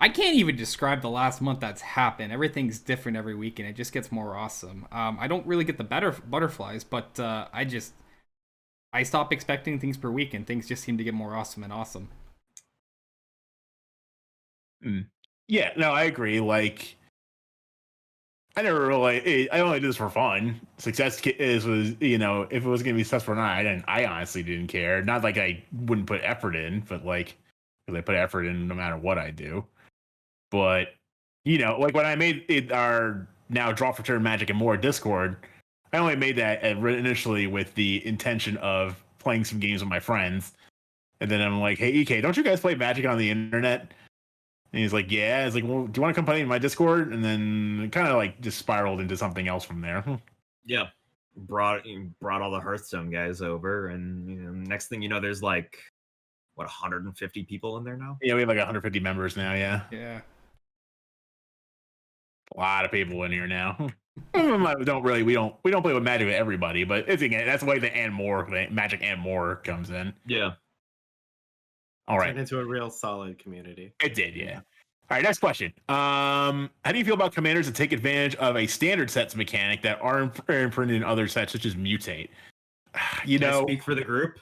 I can't even describe the last month that's happened. Everything's different every week, and it just gets more awesome. I don't really get the better butterflies, but I stop expecting things per week, and things just seem to get more awesome and awesome. Yeah, no, I agree. Like, I never really, I only did this for fun. Success was, you know, if it was gonna be successful or not, I honestly didn't care. Not like I wouldn't put effort in, but like, because I put effort in no matter what I do. But, you know, like when I made our now Draw for Turn Magic and More Discord, I only made that initially with the intention of playing some games with my friends. And then I'm like, hey, EK, don't you guys play Magic on the internet? And he's like, yeah. It's like, well, do you want to come play in my Discord? And then it kind of like just spiraled into something else from there. Yeah. Brought all the Hearthstone guys over, and you know, next thing you know, there's like what 150 people in there now. Yeah, we have like 150 members now. Yeah, Yeah. a lot of people in here now. we don't play with Magic with everybody, but it's again that's the way the Magic and More comes in. Yeah. All right. Turned into a real solid community. It did, yeah. All right, next question. How do you feel about commanders that take advantage of a standard sets mechanic that aren't imprinted in other sets, such as mutate? You Can I know, speak for the group?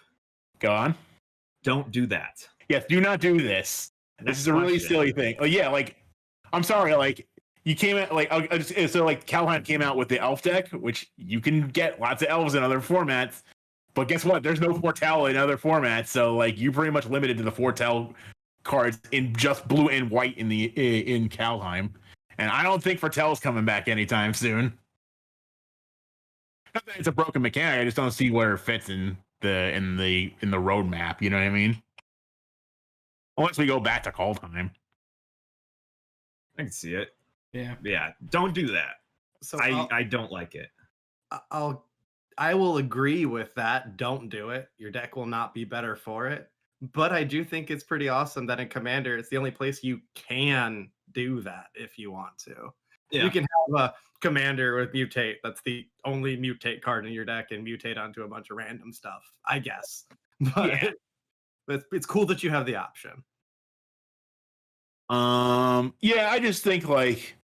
go on. Don't do that. Yes, do not do this. This is a really question. silly thing. Oh yeah, like I'm sorry, like you came out like so like Calheim came out with the elf deck, which you can get lots of elves in other formats. But guess what? There's no Foretell in other formats, so like you're pretty much limited to the Foretell cards in just blue and white in Calheim, and I don't think Foretell's coming back anytime soon. Not that it's a broken mechanic, I just don't see where it fits in the roadmap. You know what I mean? Unless we go back to Kaldheim. I can see it. Yeah. Yeah. Don't do that. So I don't like it. I will agree with that. Don't do it. Your deck will not be better for it. But I do think it's pretty awesome that in Commander, it's the only place you can do that if you want to. Yeah. You can have a Commander with Mutate. That's the only Mutate card in your deck, and mutate onto a bunch of random stuff, I guess. But Yeah. it's cool that you have the option. Yeah, I just think like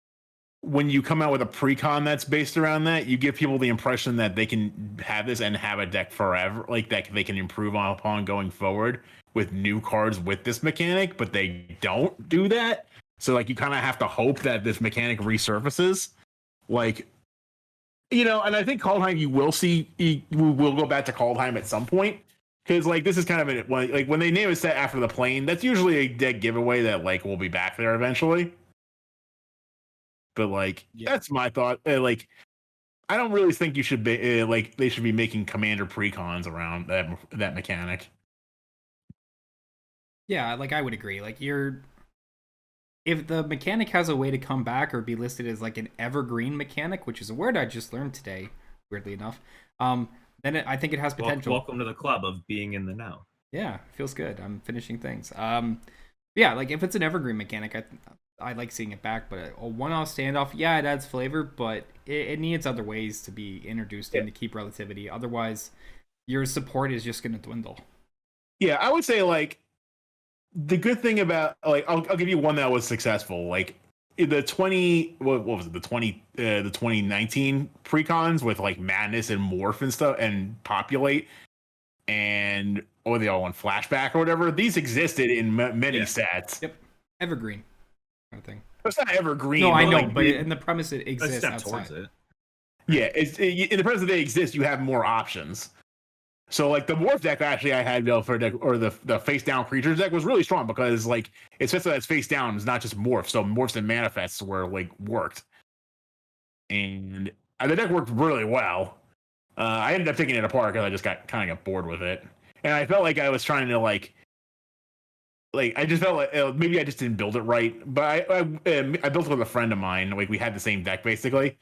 when you come out with a precon that's based around that, you give people the impression that they can have this and have a deck forever, like that they can improve upon going forward with new cards with this mechanic, but they don't do that. So like you kind of have to hope that this mechanic resurfaces. Like, you know, and I think Kaldheim you will go back to Kaldheim at some point. Because like this is kind of like when they name a set after the plane, that's usually a dead giveaway that like we'll be back there eventually. But like that's my thought. Like I don't really think you should be like they should be making commander precons around that mechanic. Yeah, like I would agree. Like if the mechanic has a way to come back or be listed as like an evergreen mechanic, which is a word I just learned today, weirdly enough, then I think it has potential. Welcome to the club of being in the know. Yeah, feels good. I'm finishing things. Yeah, like if it's an evergreen mechanic, I like seeing it back. But a one-off standoff, yeah, it adds flavor, but it needs other ways to be introduced in to keep relativity. Otherwise, your support is just going to dwindle. Yeah, I would say like the good thing about like I'll give you one that was successful. Like the 2019 precons with like Madness and Morph and stuff and Populate and the all one Flashback or whatever. These existed in many sets. Yep, evergreen kind of thing. It's not evergreen. No, I know, like, but in the premise it exists step outside. towards it. Yeah, in the premise that they exist, you have more options. So like the Morph deck actually I had for deck or the face down creatures deck was really strong because like it's just that it's face down, it's not just Morph. So Morphs and Manifests were like worked. And the deck worked really well. I ended up taking it apart because I just got bored with it, and I felt like I was trying to like I just felt like maybe I just didn't build it right. But I built it with a friend of mine. Like we had the same deck basically,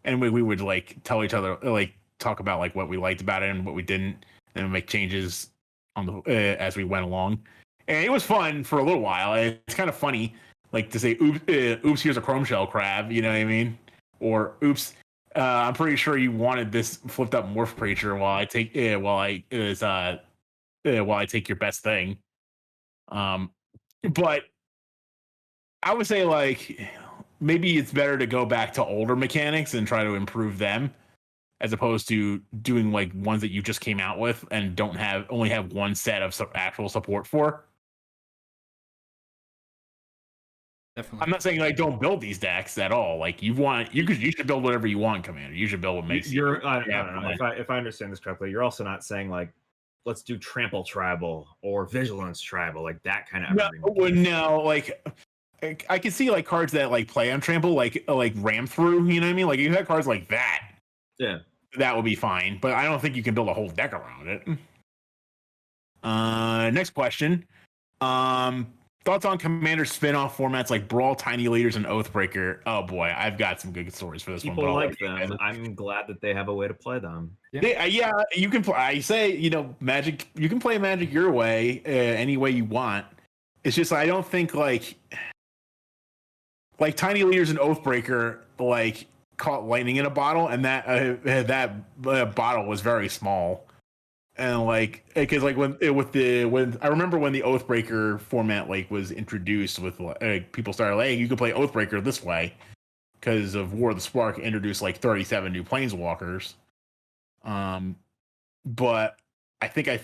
and we would like tell each other like talk about like what we liked about it and what we didn't, and make changes on the as we went along, and it was fun for a little while. It's kind of funny, like to say, "Oops, here's a chrome shell crab." You know what I mean? Or "Oops, I'm pretty sure you wanted this flipped up morph creature while I take while I take your best thing." But I would say like maybe it's better to go back to older mechanics and try to improve them, as opposed to doing like ones that you just came out with and don't have only have one set of actual support for. Definitely. I'm not saying like don't build these decks at all. Like you should build whatever you want, Commander. You should build what makes I don't know if I understand this correctly. You're also not saying like let's do trample tribal or vigilance tribal, like that kind of no, like I can see like cards that like play on trample, like ram through, you know what I mean? Like you have cards like that. Yeah. That would be fine, but I don't think you can build a whole deck around it. Next question. Thoughts on Commander spin-off formats like Brawl, Tiny Leaders, and Oathbreaker? Oh boy, I've got some good stories for this People one. like them. I'm glad that they have a way to play them. Yeah, you can play. I say, Magic. You can play Magic your way, any way you want. It's just I don't think like Tiny Leaders and Oathbreaker like caught lightning in a bottle, and that bottle was very small. And like, because like when I remember when the Oathbreaker format like was introduced, with people started like, hey, you can play Oathbreaker this way because of War of the Spark introduced like 37 new Planeswalkers. But I think I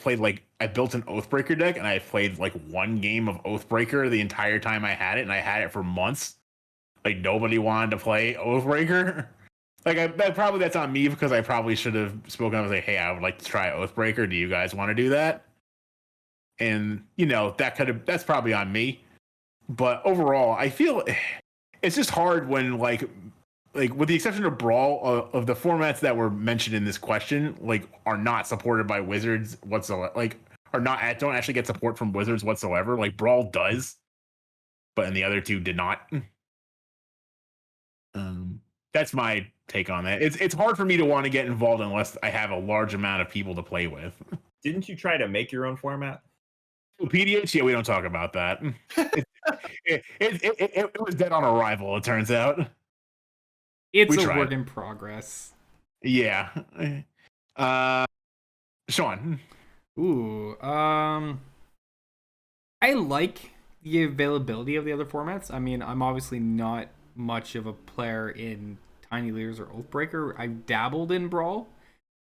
built an Oathbreaker deck, and I played like one game of Oathbreaker the entire time I had it, and I had it for months. Like nobody wanted to play Oathbreaker. Like that's on me, because I probably should have spoken up and say, hey, I would like to try Oathbreaker. Do you guys want to do that? And that's probably on me. But overall, I feel it's just hard when like with the exception of Brawl, of the formats that were mentioned in this question, like are not supported by Wizards whatsoever. Like don't actually get support from Wizards whatsoever. Like Brawl does, but and the other two did not. That's my take on that. It's hard for me to want to get involved unless I have a large amount of people to play with. Didn't you try to make your own format? PDH? Yeah, we don't talk about that. It was dead on arrival, it turns out. It's a work in progress. Yeah. Sean. Ooh. I like the availability of the other formats. I mean, I'm obviously not much of a player in Tiny Leaders or Oathbreaker. I've dabbled in Brawl.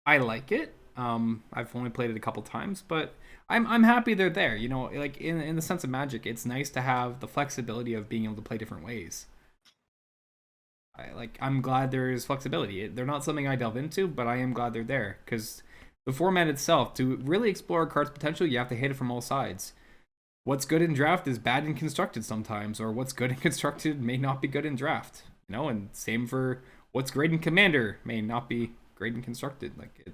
I like it. I've only played it a couple times, but I'm happy they're there. You know, like in the sense of Magic, it's nice to have the flexibility of being able to play different ways. I'm glad there is flexibility. They're not something I delve into, but I am glad they're there, because the format itself, to really explore a card's potential, you have to hit it from all sides. What's good in draft is bad in constructed sometimes, or what's good in constructed may not be good in draft. You know, and same for what's great in Commander may not be great in constructed. Like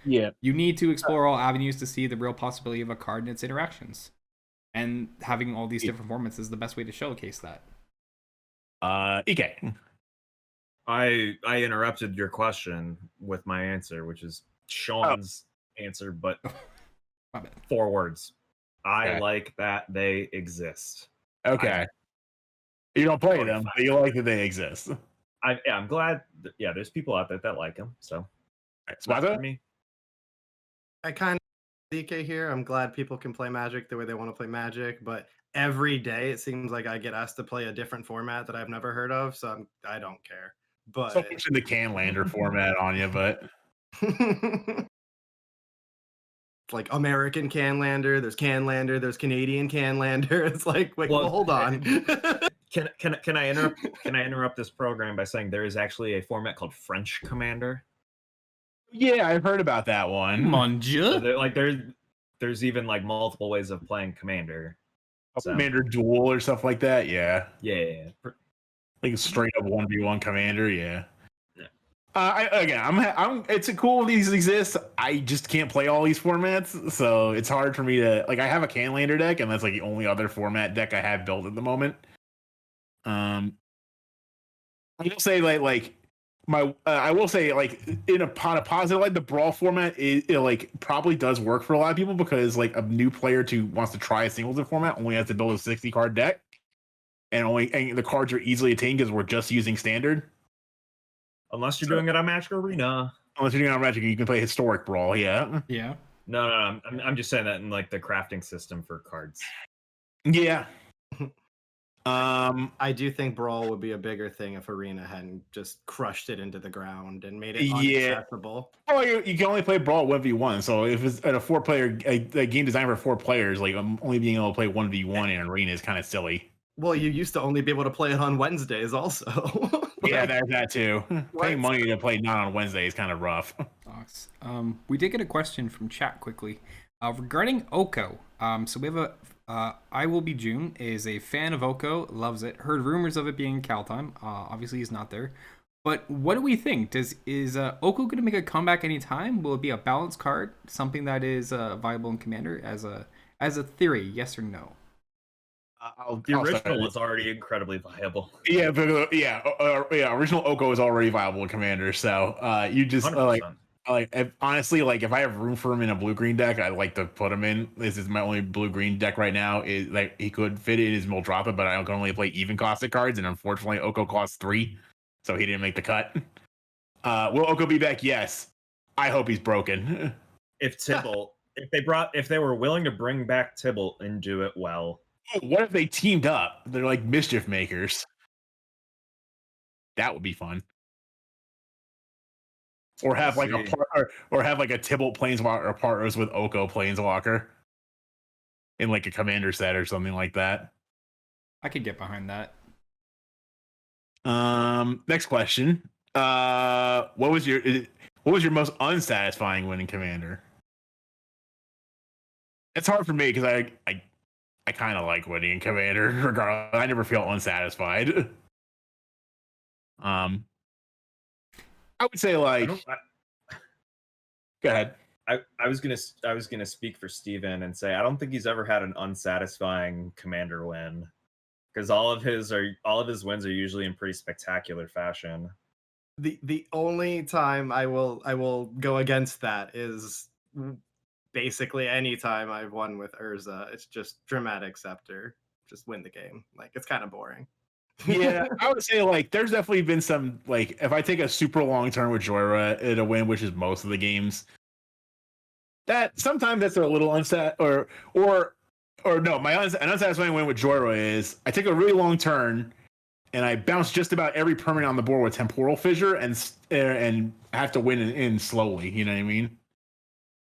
you need to explore all avenues to see the real possibility of a card and its interactions. And having all these different formats is the best way to showcase that. EK. I interrupted your question with my answer, which is Sean's answer, but 4 words. I like that they exist. Okay. You don't play them, but you like that they exist. I'm glad. There's people out there that like them. So, for me. I kind of DK here. I'm glad people can play Magic the way they want to play Magic, but every day it seems like I get asked to play a different format that I've never heard of, so I don't care. But so much in the Canlander format on you, but like American Canlander, there's Canlander, there's Canadian Canlander. It's like, wait, well, hold on. Can I interrupt? Can I interrupt this program by saying there is actually a format called French Commander? Yeah, I've heard about that one. Mon Dieu. So there's even like multiple ways of playing Commander. Commander Duel or stuff like that. Yeah. Yeah. Like straight up 1v1 Commander. Yeah. I'm. It's cool these exist. I just can't play all these formats, so it's hard for me to like. I have a Canlander deck, and that's like the only other format deck I have built at the moment. I will say like I will say, like, on a positive, like, the brawl format it like probably does work for a lot of people because like a new player who wants to try a singleton format only has to build a 60 card deck, and the cards are easily attained because we're just using standard. Unless you're doing it on Magic Arena. Unless you're doing it on Magic, you can play historic brawl. Yeah. Yeah. No, I'm just saying that in like the crafting system for cards. Yeah. I do think Brawl would be a bigger thing if Arena hadn't just crushed it into the ground and made it unaccessible. Oh, you can only play Brawl 1v1. So if it's at a 4-player a game designed for 4 players, like only being able to play 1v1 in Arena is kind of silly. Well, you used to only be able to play it on Wednesdays also. Yeah, there's that too. Paying money to play not on Wednesday is kind of rough. We did get a question from chat quickly regarding Oko. So we have I Will Be June is a fan of Oko, loves it. Heard rumors of it being Kaltime. Obviously, he's not there. But what do we think? Is Oko going to make a comeback anytime? Will it be a balanced card, something that is viable in Commander as a theory? Yes or no? The original was already incredibly viable. Yeah, but, original Oko is already viable in Commander. So you just honestly, like if I have room for him in a blue-green deck, I'd like to put him in. This is my only blue-green deck right now. Is like he could fit in his Muldrop, but I can only play even costed cards, and unfortunately, Oko costs 3, so he didn't make the cut. Will Oko be back? Yes. I hope he's broken. If they were willing to bring back Tibalt and do it well. What if they teamed up? They're like mischief makers. That would be fun. Or have like a Tibalt Planeswalker partners with Oko Planeswalker in like a commander set or something like that. I could get behind that. Next question. What was your most unsatisfying win in Commander? It's hard for me because I kind of like winning in Commander. Regardless, I never feel unsatisfied. I would say like. Go ahead. I was gonna speak for Steven and say I don't think he's ever had an unsatisfying Commander win, because all of his wins are usually in pretty spectacular fashion. The only time I will go against that is basically any time I've won with Urza. It's just Dramatic Scepter, just win the game. Like it's kind of boring. Yeah, I would say like there's definitely been some like if I take a super long turn with Joyra at a win, which is most of the games, that sometimes that's a little or no, an unsatisfying win with Joyra is I take a really long turn and I bounce just about every permanent on the board with Temporal Fissure and have to win in slowly. You know what I mean?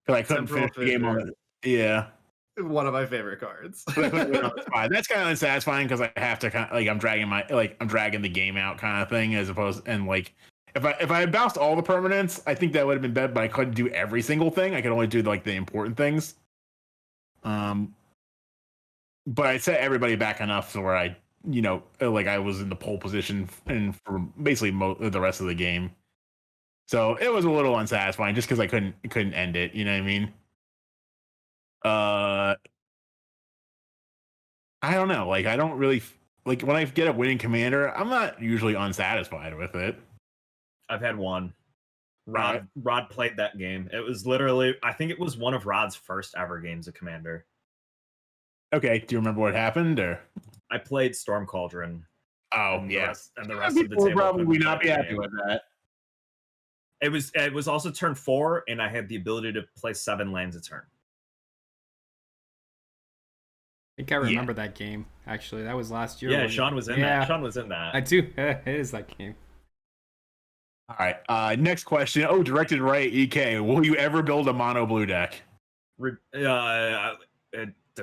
Because I couldn't finish the game on it. Yeah. One of my favorite cards. That's kind of unsatisfying because I have to kind of like I'm dragging the game out kind of thing as opposed and like if I had bounced all the permanents, I think that would have been better, but I couldn't do every single thing. I could only do like the important things. But I set everybody back enough to where I I was in the pole position and for basically the rest of the game. So it was a little unsatisfying just because I couldn't end it. You know what I mean? I don't know. Like, I don't really like when I get a winning Commander. I'm not usually unsatisfied with it. I've had one. Rod played that game. It was literally, I think it was one of Rod's first ever games of Commander. Okay, do you remember what happened? Or I played Storm Cauldron. Oh, yeah. And the rest of the table probably would not be happy with that. It was also turn 4, and I had the ability to play 7 lands a turn. I think I remember that game. Actually, that was last year. Yeah, Sean was in that. Sean was in that. I do. It is that game. All right. Next question. Oh, directed right. EK. Will you ever build a mono blue deck? The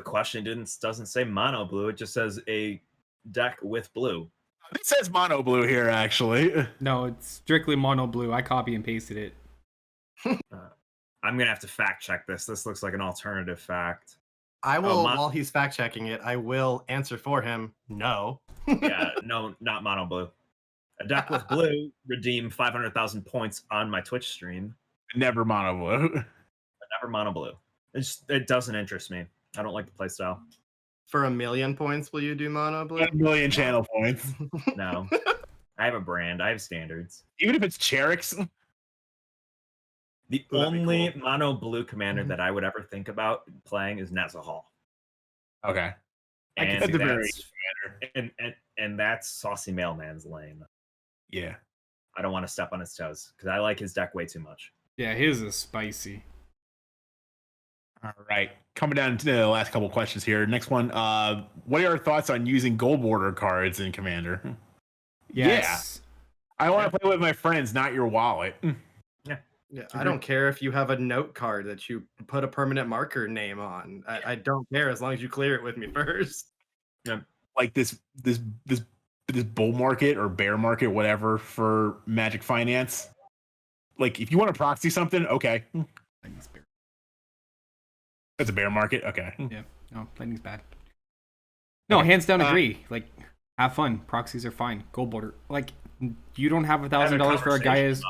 question doesn't say mono blue. It just says a deck with blue. It says mono blue here, actually. No, it's strictly mono blue. I copy and pasted it. I'm gonna have to fact check this. This looks like an alternative fact. I will, while he's fact checking it, I will answer for him. No. Yeah, no, not mono blue. A deck with blue, redeem 500,000 points on my Twitch stream. Never mono blue. Never mono blue. It doesn't interest me. I don't like the playstyle. For 1,000,000 points, will you do mono blue? 1 million channel points. No. I have a brand. I have standards. Even if it's Cherix. The Ooh, that'd be only cool. mono blue commander Mhm. that I would ever think about playing is Nezahal. Okay. I can And see that. and that's Saucy Mailman's lane. Yeah. I don't want to step on his toes because I like his deck way too much. Yeah, his is spicy. All right. Coming down to the last couple questions here. Next one. What are your thoughts on using gold border cards in Commander? Yes. Yeah. I want to play with my friends, not your wallet. Yeah, I don't care if you have a note card that you put a permanent marker name on. I don't care as long as you clear it with me first. Like this bull market or bear market, whatever, for Magic Finance. Like, if you want to proxy something, okay. Lightning's bear. It's a bear market, okay. Yeah. No, lightning's bad. No, Okay. hands down agree. Like, have fun. Proxies are fine. Gold border. Like, you don't have $1,000 for a guy as.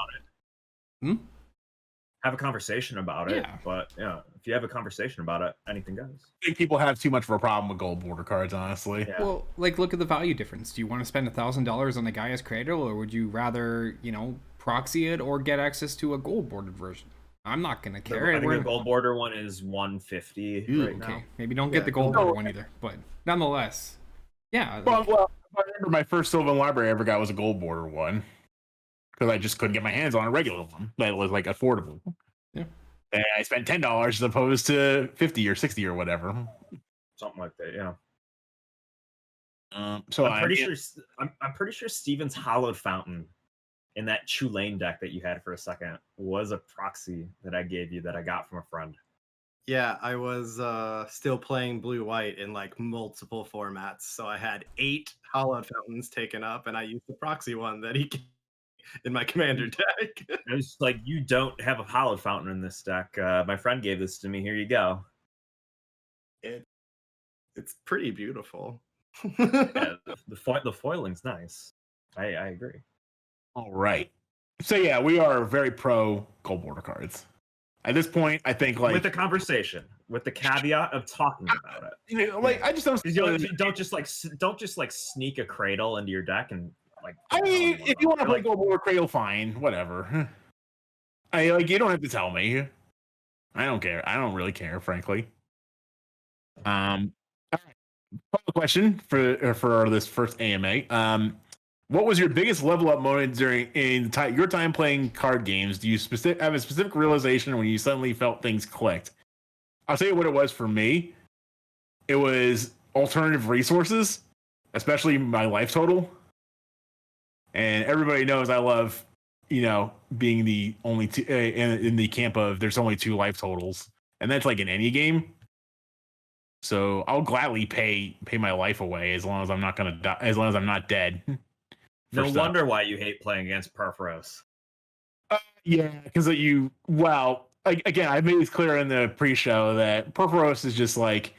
Have a conversation about it. Yeah. But if you have a conversation about it, anything goes. I think people have too much of a problem with gold border cards, honestly. Yeah. Well, like, look at the value difference. Do you want to spend $1,000 on a Gaia's Cradle, or would you rather, proxy it or get access to a gold bordered version? I'm not gonna care. I think the gold border one is 150 right now. Okay, maybe don't get the gold border one either, but nonetheless, yeah. Well, I remember my first Sylvan Library I ever got was a gold border one because I just couldn't get my hands on a regular one that was like affordable. Yeah. And I spent $10 as opposed to 50 or 60 or whatever. Something like that, yeah. So I'm pretty sure Steven's Hallowed Fountain in that Chulane deck that you had for a second was a proxy that I gave you that I got from a friend. Yeah, I was still playing blue-white in like multiple formats, so I had 8 Hollowed Fountains taken up, and I used the proxy one that he in my commander deck. It's like, you don't have a Hallowed Fountain in this deck. My friend gave this to me. Here you go. It's pretty beautiful. Yeah, the foiling's nice. I agree. All right. So yeah, we are very pro gold border cards. At this point, I think like with the conversation, with the caveat of talking about it. Like I just don't. Don't just like sneak a cradle into your deck and like. I mean, if you want to play gold border cradle, fine, whatever. You don't have to tell me. I don't care. I don't really care, frankly. All right. Final question for this first AMA. What was your biggest level up moment during your time playing card games? Do you have a specific realization when you suddenly felt things clicked? I'll tell you what it was for me. It was alternative resources, especially my life total. And everybody knows I love, being the only two in the camp of there's only 2 life totals, and that's like in any game. So I'll gladly pay my life away as long as I'm not gonna die, as long as I'm not dead. No wonder why you hate playing against Perforos. Yeah, because again, I made this clear in the pre-show that Perforos is just like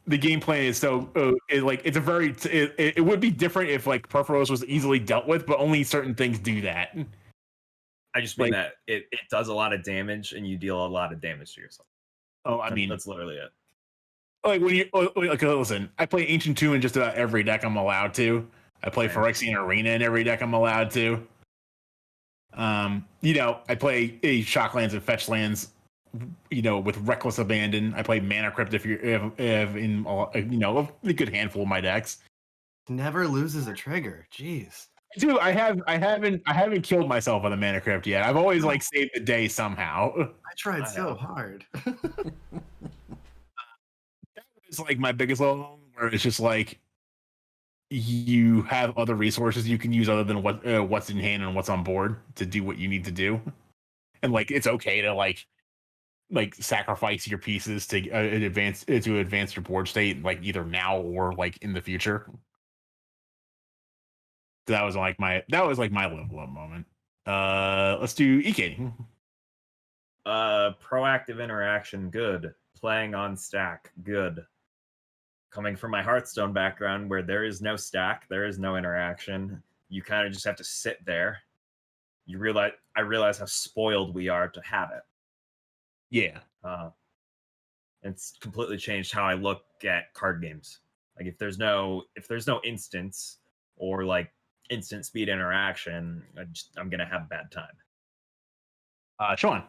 the game plan is so it would be different if like Perforos was easily dealt with, but only certain things do that. I just mean that it does a lot of damage and you deal a lot of damage to yourself. Oh, I mean that's literally it. Like when you listen, I play Ancient 2 in just about every deck I'm allowed to. I play Phyrexian Arena in every deck I'm allowed to. I play Shocklands and Fetch Lands, with Reckless Abandon. I play Mana Crypt if in a good handful of my decks. Never loses a trigger. Jeez. Dude, I haven't killed myself on the Mana Crypt yet. I've always saved the day somehow. I tried so hard. It's like my biggest level where it's just like you have other resources you can use other than what's in hand and what's on board to do what you need to do, and it's okay to like sacrifice your pieces to advance your board state either now or in the future. That was my level up moment. Let's do EK. Proactive interaction, good. Playing on stack, good. Coming from my Hearthstone background where there is no stack, there is no interaction. You kind of just have to sit there. I realize how spoiled we are to have it. Yeah. It's completely changed how I look at card games. Like if there's no instance or instant speed interaction, I'm gonna have a bad time. Sean.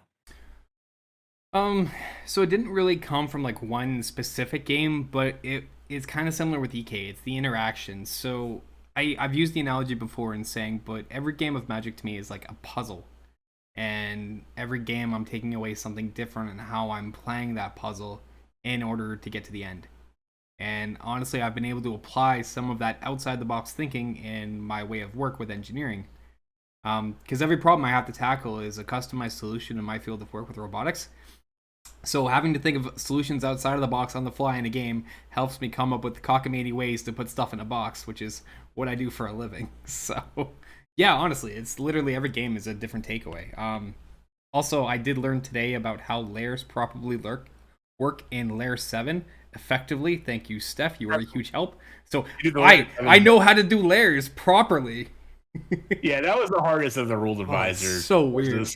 So it didn't really come from like one specific game, but it's kind of similar with EK. It's the interaction. So I've used the analogy before in saying, but every game of Magic to me is like a puzzle. And every game I'm taking away something different in how I'm playing that puzzle in order to get to the end. And honestly, I've been able to apply some of that outside the box thinking in my way of work with engineering. Because every problem I have to tackle is a customized solution in my field of work with robotics. So having to think of solutions outside of the box on the fly in a game helps me come up with cockamamie ways to put stuff in a box, which is what I do for a living. So yeah, honestly, it's literally every game is a different takeaway. Also, I did learn today about how layers properly work in layer 7 effectively. Thank you, Steph. You are a huge help. So I know how to do layers properly. Yeah, that was the hardest of the rules advisors. So weird.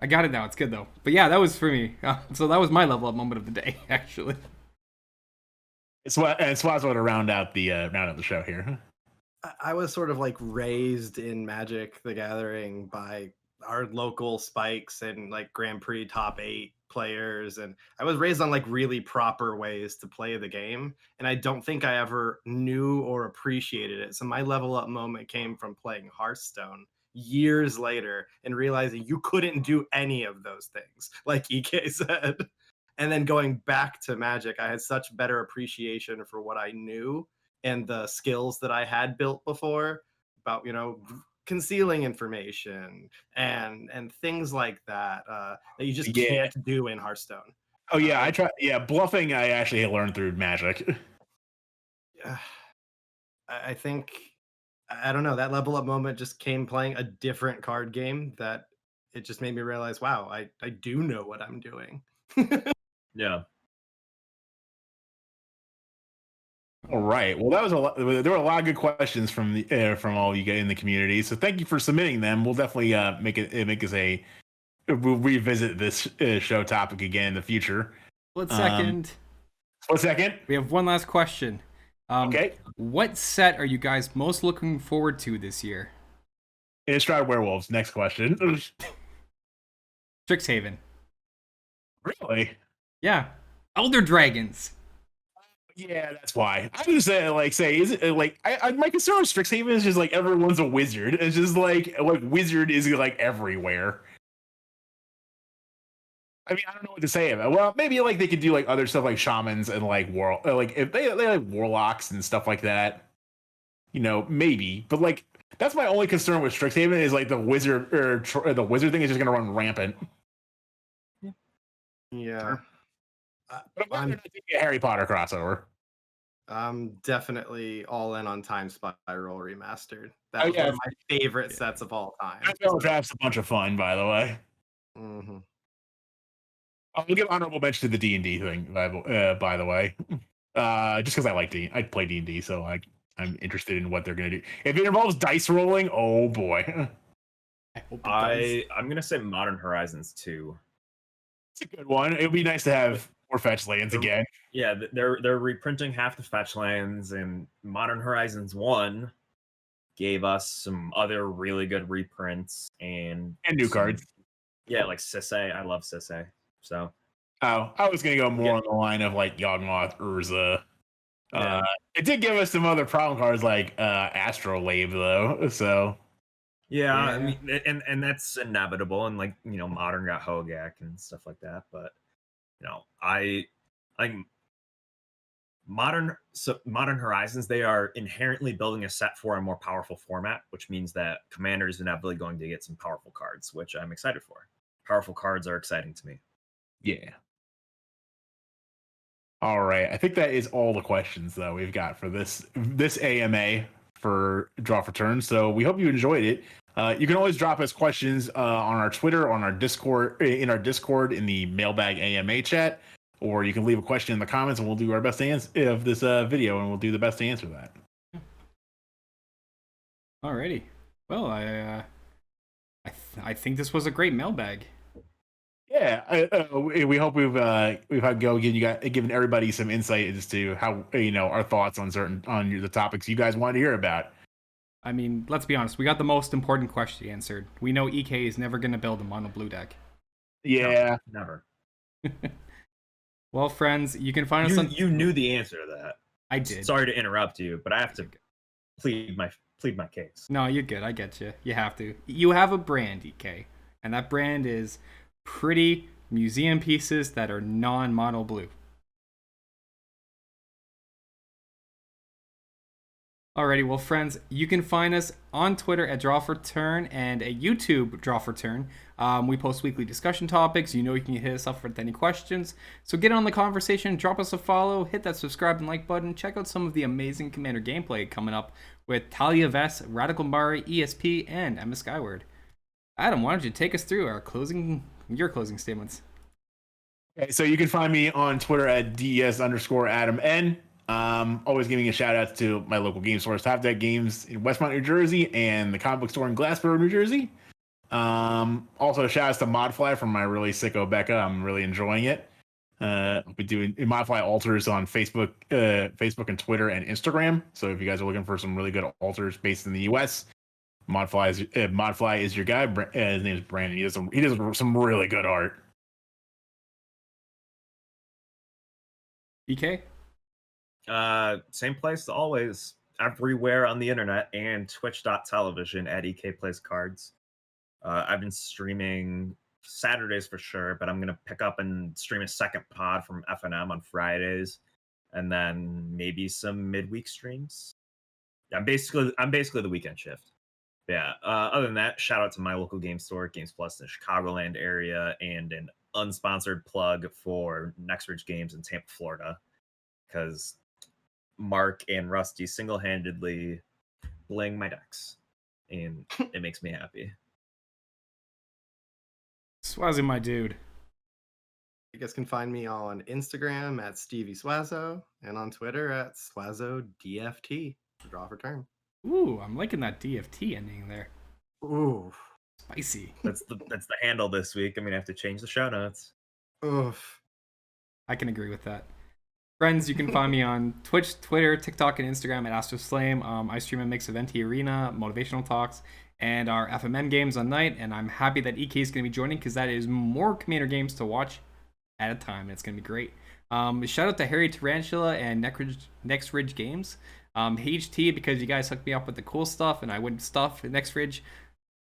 I got it now. It's good though. But yeah, that was for me. So that was my level up moment of the day, actually. Swazzo to round out the show here. I was sort of like raised in Magic the Gathering by our local spikes and like Grand Prix top 8 players, and I was raised on like really proper ways to play the game, and I don't think I ever knew or appreciated it. So my level up moment came from playing Hearthstone years later and realizing you couldn't do any of those things, like EK said. And then going back to Magic, I had such better appreciation for what I knew and the skills that I had built before about, concealing information and things like that that you just can't do in Hearthstone. Oh yeah, I try. Yeah, bluffing I actually learned through Magic. I think, I don't know, that level up moment just came playing a different card game that it just made me realize, wow, I do know what I'm doing. Yeah. All right. Well, that was a lot. There were a lot of good questions from all you guys in the community. So thank you for submitting them. We'll definitely we'll revisit this show topic again in the future. Split second. Split second. We have one last question. Okay. What set are you guys most looking forward to this year? Innistrad Werewolves. Next question. Strixhaven. Really? Yeah. Elder Dragons. Yeah, that's why. I just say, is it like my concern with Strixhaven is just like everyone's a wizard. It's just like wizard is like everywhere. I mean, I don't know what to say about it. Well, maybe like they could do like other stuff like shamans and like if they like warlocks and stuff like that. Maybe. But like that's my only concern with Strixhaven is like the wizard or the wizard thing is just gonna run rampant. Yeah. But I'm glad they're not doing a Harry Potter crossover. I'm definitely all in on Time Spiral Remastered. That was one of my favorite sets of all time. Draft's a bunch of fun, by the way. Mm-hmm. I'll give honorable mention to the D&D thing, by the way. Just because I play D&D, so I'm interested in what they're gonna do. If it involves dice rolling, oh boy. I'm gonna say Modern Horizons 2. It's a good one. It would be nice to have more fetch lands again. Yeah, they're reprinting half the fetch lands, and Modern Horizons 1 gave us some other really good reprints and new cards. Yeah, like Sisay. I love Sisay. So I was gonna go more on the line of like Yawgmoth, Urza. It did give us some other problem cards like Astrolabe though. So I mean, and that's inevitable. And like Modern got Hogak and stuff like that. But I like Modern Horizons. They are inherently building a set for a more powerful format, which means that Commander is inevitably going to get some powerful cards, which I'm excited for. Powerful cards are exciting to me. Yeah. All right. I think that is all the questions though we've got for this AMA for Draw for Turn. So we hope you enjoyed it. You can always drop us questions on our Twitter, on our Discord, in the Mailbag AMA chat, or you can leave a question in the comments, and we'll do our best to answer of this video, and we'll do the best to answer that. Alrighty. Well, I think this was a great mailbag. Yeah, we hope we've had given everybody some insight as to how our thoughts on the topics you guys want to hear about. I mean, let's be honest. We got the most important question answered. We know EK is never going to build a mono blue deck. Yeah. No, never. Well, friends, you can find us on... You knew the answer to that. I did. Sorry to interrupt you, but I have to plead my case. No, you're good. I get you. You have to. You have a brand, EK. And that brand is pretty museum pieces that are non-mono blue. Alrighty, well, friends, you can find us on Twitter at Draw for Turn and at YouTube Draw for Turn. We post weekly discussion topics. You know you can hit us up with any questions. So get on the conversation, drop us a follow, hit that subscribe and like button. Check out some of the amazing Commander gameplay coming up with Talia Vess, Radical Mari, ESP, and Emma Skyward. Adam, why don't you take us through your closing statements? Okay, so you can find me on Twitter at @DS_AdamN. Always giving a shout out to my local game stores, Top Deck Games in Westmont, New Jersey, and the comic book store in Glassboro, New Jersey. Also shout outs to Modfly from my really sicko Becca. I'm really enjoying it. I'll be doing Modfly alters on Facebook and Twitter and Instagram. So if you guys are looking for some really good alters based in the US, Modfly is your guy. His name is Brandon. He does some really good art. EK? Same place always, everywhere on the internet and twitch.tv at EK Plays Cards. I've been streaming Saturdays for sure, but I'm going to pick up and stream a second pod from FNM on Fridays, and then maybe some midweek streams. I'm basically the weekend shift. Yeah. Other than that, shout out to my local game store, Games Plus in the Chicagoland area, and an unsponsored plug for Next Ridge Games in Tampa, Florida, because Mark and Rusty single-handedly bling my decks, and it makes me happy. Swazi, my dude. You guys can find me on Instagram at Stevie Swazo and on Twitter at SwazoDFT. Draw for turn. Ooh, I'm liking that DFT ending there. Ooh. Spicy. That's the handle this week. I'm gonna have to change the show notes. Oof. I can agree with that. Friends, you can find me on Twitch, Twitter, TikTok, and Instagram at AstroSlame. I stream a mix of NT Arena, motivational talks, and our FMN games on night, and I'm happy that EK is going to be joining because that is more Commander games to watch at a time, and it's going to be great. Shout out to Harry Tarantula and Next Ridge Games. HT, because you guys hooked me up with the cool stuff, and I wouldn't stuff Next Ridge.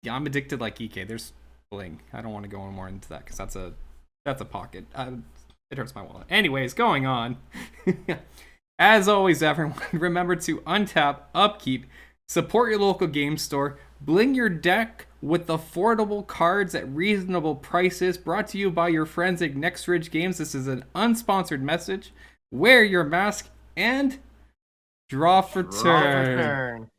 Yeah, I'm addicted like EK. There's bling. I don't want to go more into that because that's a pocket. It hurts my wallet. Anyways, going on. As always, everyone, remember to untap, upkeep, support your local game store, bling your deck with affordable cards at reasonable prices. Brought to you by your friends at Next Ridge Games. This is an unsponsored message. Wear your mask and draw for turn.